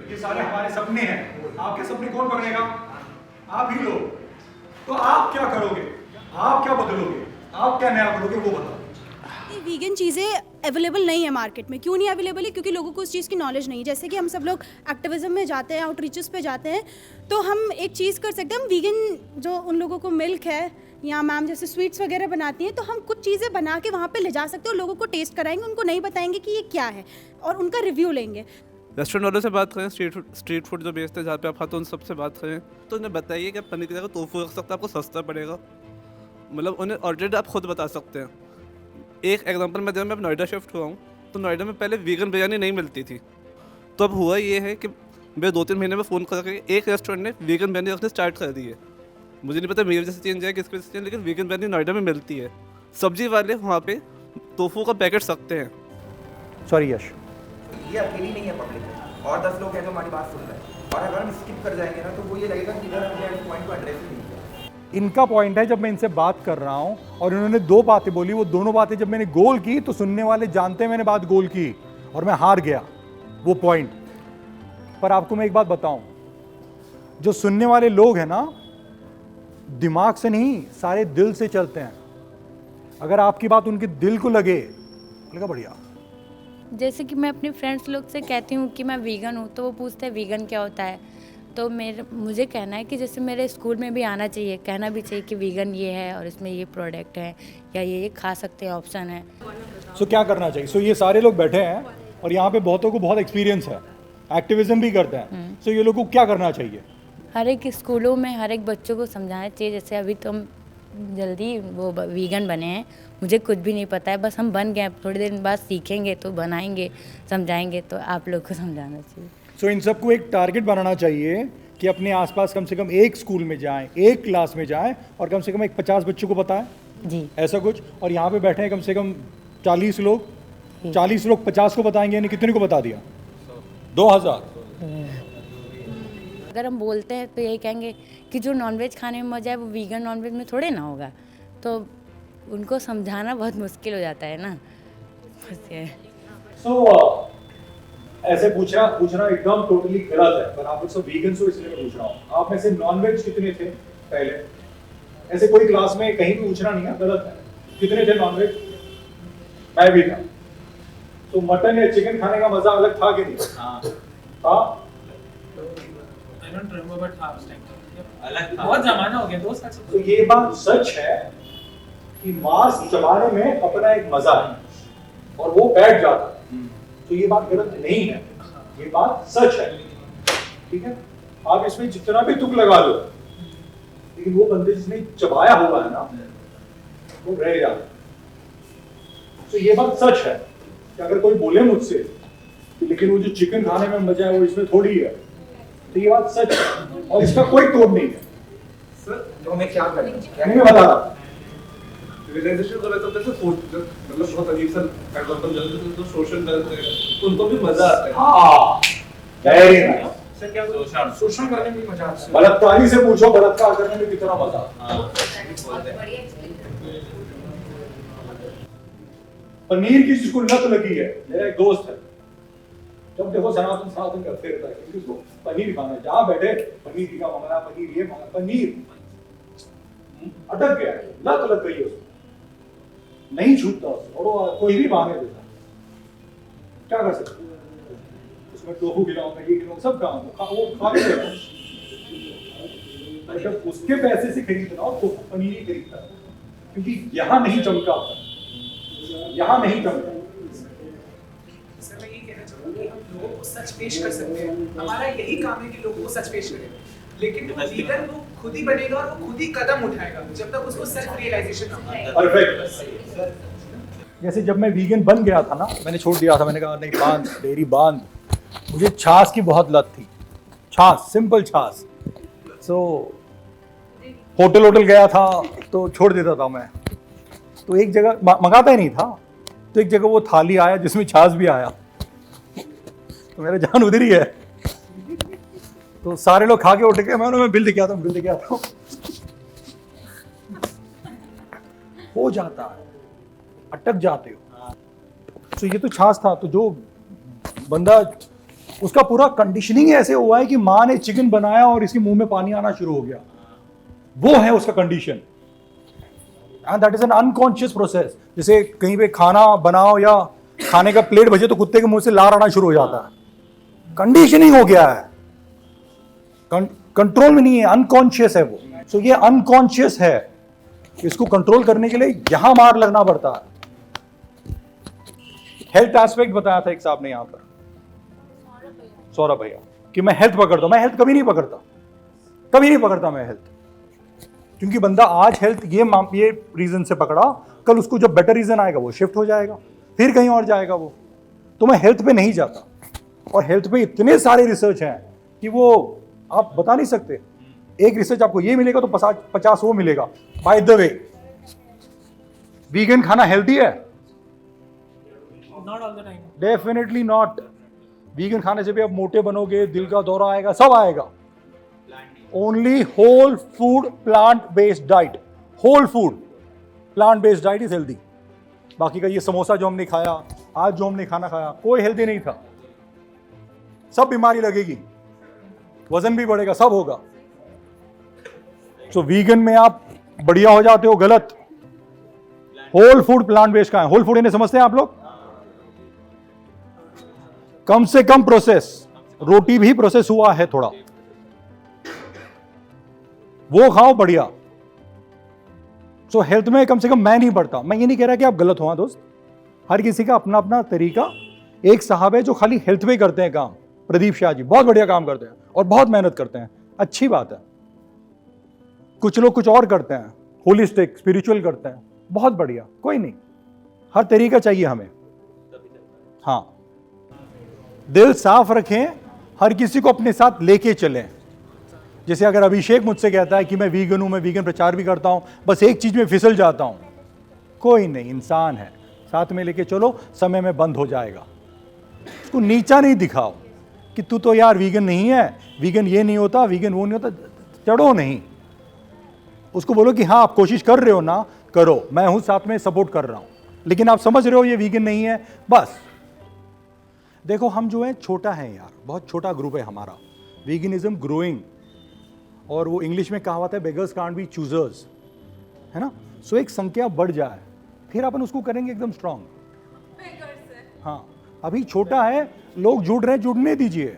ये सारे हमारे सपने हैं, आपके सपने कौन पकड़ेगा? आप ही लोग। तो आप क्या करोगे? आप क्या बदलोगे? आप क्या नया करोगे वो बताओ। वीगन चीज़ें अवेलेबल नहीं है मार्केट में। क्यों नहीं अवेलेबल है? क्योंकि लोगों को उस चीज़ की नॉलेज नहीं है। जैसे कि हम सब लोग एक्टिविज्म में जाते हैं, आउटरीचेस पे जाते हैं, तो हम एक चीज़ कर सकते हैं, हम वीगन जो उन लोगों को मिल्क है या मैम जैसे स्वीट्स वगैरह बनाती हैं, तो हम कुछ चीज़ें बना के वहाँ पे ले जा सकते हैं और लोगों को टेस्ट कराएंगे, उनको नहीं बताएंगे कि ये क्या है और उनका रिव्यू लेंगे। रेस्टोरेंट वालों से बात करें, स्ट्रीट फूड जो बेचते हैं जहाँ पे आप खाते हैं, उन सबसे बात करें तो उन्हें बताइए कि पनीर की जगह टोफू रख सकते हैं, आपको सस्ता पड़ेगा। मतलब उन्हें ऑलरेडी आप खुद बता सकते हैं। एक एग्जांपल मैं मैं नोएडा शिफ्ट हुआ हूँ, तो नोएडा में पहले वीगन बिरयानी नहीं मिलती थी। तो अब हुआ ये है कि मैं 2-3 महीने में फ़ोन करके एक रेस्टोरेंट ने वीगन बिरयानी रखनी स्टार्ट कर दी है। मुझे नहीं पता मेरी वजह से चेंज है किसकी वजह से चेंज, लेकिन वीगन बिरयानी नोएडा में मिलती है। सब्जी वाले वहाँ पे टोफू का पैकेट सकते हैं। सॉरी यश, ये अकेली नहीं है पब्लिक में, और 10 लोग हैं जो हमारी बात सुन रहे हैं, और अगर हम स्किप कर जाएंगे ना तो वो ये लगेगा कि इधर हमने इस पॉइंट को एड्रेस ही नहीं किया। इनका पॉइंट है, जब मैं इनसे बात कर रहा हूं और इन्होंने 2 बातें बोली, वो दोनों बातें जब मैंने गोल की तो सुनने वाले जानते हैं मैंने बात गोल की और मैं हार गया वो पॉइंट। पर आपको मैं एक बात बताऊं, जो सुनने वाले लोग हैं ना, दिमाग से नहीं सारे दिल से चलते हैं। अगर आपकी बात उनके दिल को लगे बढ़िया। जैसे कि मैं अपने फ्रेंड्स लोग से कहती हूँ कि मैं वीगन हूँ, तो वो पूछते हैं वीगन क्या होता है। तो मुझे कहना है कि जैसे मेरे स्कूल में भी आना चाहिए, कहना भी चाहिए कि वीगन ये है और इसमें ये प्रोडक्ट है या ये खा सकते हैं, ऑप्शन है। सो क्या करना चाहिए? सो ये सारे लोग बैठे हैं और यहाँ पे बहुतों को बहुत एक्सपीरियंस है, एक्टिविज्म भी करते हैं। सो ये लोगों को क्या करना चाहिए? हर एक स्कूलों में हर एक बच्चों को समझाना चाहिए। जैसे अभी तो हम जल्दी वो वीगन बने हैं, मुझे कुछ भी नहीं पता है, बस हम बन गए, थोड़ी देर बाद सीखेंगे तो बनाएंगे, समझाएंगे, तो आप लोग को समझाना चाहिए। सो इन सबको एक टारगेट बनाना चाहिए कि अपने आसपास कम से कम एक स्कूल में जाएं, एक क्लास में जाएं और कम से कम 50 बच्चों को बताएं जी, ऐसा कुछ। और यहाँ पे बैठे हैं कम से कम 40 लोग, 40 लोग 50 को बताएंगे, यानी कितने को बता दिया? 2000। अगर हम बोलते हैं तो यही कहेंगे कि जो नॉनवेज खाने में मज़ा है वो वीगन नॉनवेज में थोड़े ना होगा, तो उनको समझाना बहुत मुश्किल हो जाता है ना, बस ये। ऐसे पूछना एकदम टोटली गलत है, पर आप लोग सब वीगन हो इसलिए मैं पूछ रहा हूँ। आप में से नॉनवेज कितने थे पहले? ऐसे कोई क्लास में कहीं भी पूछना नहीं है, गलत है। कितने थे नॉनवेज? मैं भी था। तो मटन या चिकन खाने का मजा अलग था कि नहीं? हाँ, बहुत जमाना हो गया, 2 साल से। तो ये बात सच है कि मांस चबाने में अपना एक मजा है और वो बैठ जाता है। तो ये बात गलत नहीं है, ये बात सच है, ठीक है? आप इसमें जितना भी तुक लगा लो, लेकिन वो बंदे जिसने चबाया हुआ है ना, वो रह जाता। तो ये बात सच है कि अगर कोई बोले मुझसे लेकिन वो जो चिकन खाने में मजा है वो इसमें थोड़ी है, तो ये बात सच है और इसका कोई तोड़ नहीं है। सर तो हमें क्या करना है? मैं बता रहा रियलाइजेशन को लेकर जैसे मतलब बहुत अजीब सा एग्जांपल जैसे तो शोषण करते हैं, उनको भी मजा आता है। हाँ, वेरी नाइस। सर क्या शोषण करने में भी मजा आता है? बलात्कारी से पूछो बलात्कार करने में कितना मजा आता है। पनीर की जिसको लत लगी है, मेरा एक दोस्त है, जब देखो सनातन करते रहता है, किसको पनीर खाना है, जहाँ बैठे पनीर टीका मंगाना, पनीर ये मंगाना, पनीर अटक गया, लत लग गई उसको, नहीं छूटता और वो कोई भी बहाने देता। क्या कर सकते? उसमें टोफू खिलाऊंगा, ये खिलाऊंगा, सब खाऊंगा, वो खा भी लेगा। जब उसके पैसे से खरीदना हो तो पनीर ही खरीदता है, क्योंकि यहाँ नहीं चमका, यहाँ नहीं चमका। सर मैं ये कहना चाहूँगा कि हम लोगों को सच पेश कर सकते हैं, हमारा यही काम है कि लोगों को सच पेश करें, लेकिन वीगन लोग खुद ही बनेगा और वो खुद ही कदम उठाएगा जब तक उसको सेल्फ रियलाइजेशन ना हो। परफेक्ट। जैसे जब मैं वीगन बन गया था ना, मैंने छोड़ दिया था, मैंने कहा नहीं बांध डेयरी बांध। मुझे छाछ की बहुत लत थी, छाछ, सिंपल छाछ। सो होटल गया था तो छोड़ देता था मैं। तो एक जगह मंगाता ही नहीं था, तो एक जगह वो थाली आया जिसमें छाछ भी आया, तो मेरा जान उधर ही है। तो सारे लोग खा के उठ गए, मैं बिल दिखाता हूँ, हो जाता है, अटक जाते हो। तो ये तो छाछ था। तो जो बंदा, उसका पूरा कंडीशनिंग ऐसे हुआ है कि माँ ने चिकन बनाया और इसके मुंह में पानी आना शुरू हो गया, वो है उसका condition. And that is an unconscious process. जैसे कहीं पे खाना बनाओ या खाने का प्लेट बचे तो कुत्ते के मुंह से लार आना शुरू हो जाता है, कंडीशनिंग हो गया है, कंट्रोल में नहीं है, अनकॉन्शियस है वो। सो ये अनकॉन्शियस है, इसको कंट्रोल करने के लिए यहां मार लगना पड़ता है। हेल्थ एस्पेक्ट बताया था एक साहब ने यहां पर, सौरभ भैया, कि मैं हेल्थ पकड़ता हूं। मैं हेल्थ कभी नहीं पकड़ता मैं हेल्थ, क्योंकि बंदा आज हेल्थ ये रीजन से पकड़ा, कल उसको जब बेटर रीजन आएगा वो शिफ्ट हो जाएगा, फिर कहीं और जाएगा वो। तो मैं हेल्थ पे नहीं जाता। और हेल्थ पे इतने सारे रिसर्च हैं कि वो आप बता नहीं सकते। एक रिसर्च आपको ये मिलेगा तो 50 वो मिलेगा। बाय द वे, वीगन खाना हेल्दी है? Not all the time. Definitely not. Vegan खाने से भी आप मोटे बनोगे, दिल का दौरा आएगा, सब आएगा। Only whole food plant based diet, whole food plant based diet is healthy. बाकी का ये समोसा जो हमने खाया, आज जो हमने खाना खाया, कोई हेल्दी नहीं था। सब बीमारी लगेगी, वजन भी बढ़ेगा, सब होगा। सो वीगन में आप बढ़िया हो जाते हो, गलत। होल फूड प्लांट बेस्ड का है। होल फूड इन्हें समझते हैं आप लोग? कम से कम प्रोसेस, रोटी भी प्रोसेस हुआ है थोड़ा, वो खाओ बढ़िया। सो हेल्थ में कम से कम मैं नहीं बढ़ता। मैं ये नहीं कह रहा कि आप गलत हो दोस्त, हर किसी का अपना अपना तरीका। एक साहब है जो खाली हेल्थ पे करते हैं काम, प्रदीप शाह जी, बहुत बढ़िया काम करते हैं और बहुत मेहनत करते हैं, अच्छी बात है। कुछ लोग कुछ और करते हैं, होलिस्टिक स्पिरिचुअल करते हैं, बहुत बढ़िया, कोई नहीं, हर तरीका चाहिए हमें। हाँ, दिल साफ रखें, हर किसी को अपने साथ लेके चलें। जैसे अगर अभिषेक मुझसे कहता है कि मैं वीगन हूं, मैं वीगन प्रचार भी करता हूं, बस एक चीज में फिसल जाता हूं, कोई नहीं, इंसान है, साथ में लेके चलो, समय में बंद हो जाएगा। उसको नीचा नहीं दिखाओ कि तू तो यार वीगन नहीं है, वीगन ये नहीं होता, वीगन वो नहीं होता, चढ़ो नहीं। उसको बोलो कि हाँ आप कोशिश कर रहे हो ना, करो, मैं हूं साथ में, सपोर्ट कर रहा हूं, लेकिन आप समझ रहे हो ये वीगन नहीं है, बस। देखो हम जो है छोटा है यार, बहुत छोटा ग्रुप है हमारा, वीगनिज्म ग्रोइंग, और वो इंग्लिश में कहावत है बेगर्स कांट बी चूजर्स, है ना। सो एक संख्या बढ़ जाए, फिर अपन उसको करेंगे एकदम स्ट्रांग। हाँ, अभी छोटा है, लोग जुड़ रहे हैं, जुड़ने दीजिए।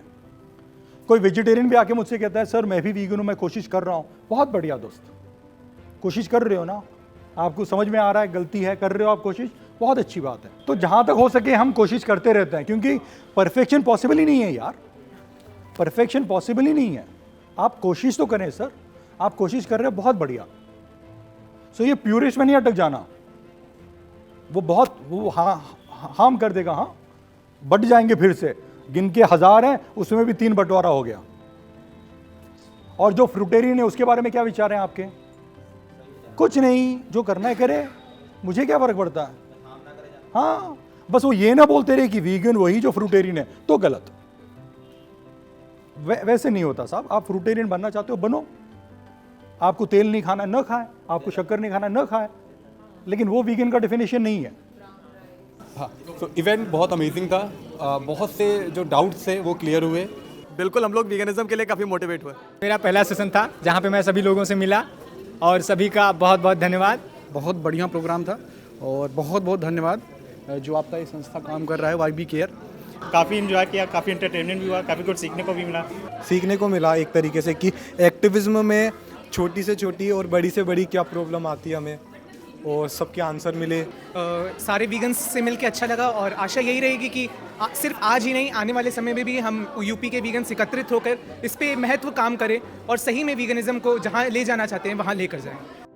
कोई वेजिटेरियन भी आके मुझसे कहता है सर मैं भी वीगन हूँ, मैं कोशिश कर रहा हूँ, बहुत बढ़िया दोस्त, कोशिश कर रहे हो ना, आपको समझ में आ रहा है गलती है, कर रहे हो आप कोशिश, बहुत अच्छी बात है। तो जहाँ तक हो सके हम कोशिश करते रहते हैं, क्योंकि परफेक्शन पॉसिबल ही नहीं है यार, परफेक्शन पॉसिबल ही नहीं है। आप कोशिश तो करें सर, आप कोशिश कर रहे हो, बहुत बढ़िया। सो ये प्यूरिस्ट में नहीं अटक जाना, वो बहुत वो हार्म कर देगा। हाँ, बढ़ जाएंगे फिर से, गिन के 1000 हैं, उसमें भी 3 बंटवारा हो गया। और जो फ्रूटेरियन है उसके बारे में क्या विचार हैं आपके? कुछ नहीं, जो करना है करे, मुझे क्या फर्क पड़ता है। हाँ, बस वो ये ना बोलते रहे कि वीगन वही जो फ्रूटेरियन है, तो गलत। वैसे नहीं होता साहब, आप फ्रूटेरियन बनना चाहते हो बनो, आपको तेल नहीं खाना न खाए, आपको शक्कर नहीं खाना न खाए, लेकिन वो वीगन का डेफिनेशन नहीं है। हाँ, तो इवेंट बहुत अमेजिंग था, बहुत से जो डाउट्स थे वो क्लियर हुए। बिल्कुल, हम लोग वीगनिज्म के लिए काफ़ी मोटिवेट हुए। मेरा पहला सेशन था जहाँ पे मैं सभी लोगों से मिला, और सभी का बहुत बहुत धन्यवाद। बहुत बढ़िया प्रोग्राम था और बहुत बहुत धन्यवाद जो आपका ये संस्था काम कर रहा है, वाई बी केयर। काफ़ी इन्जॉय किया, काफ़ी एंटरटेनमेंट भी हुआ, काफ़ी कुछ सीखने को भी मिला। सीखने को मिला एक तरीके से कि एक्टिविज्म में छोटी से छोटी और बड़ी से बड़ी क्या प्रॉब्लम आती है हमें, और सबके आंसर मिले। सारे वीगन्स से मिलके अच्छा लगा, और आशा यही रहेगी कि सिर्फ आज ही नहीं, आने वाले समय में भी हम यूपी के वीगन एकत्रित होकर इस पे महत्व काम करें और सही में वीगनिज्म को जहाँ ले जाना चाहते हैं वहाँ लेकर जाएं।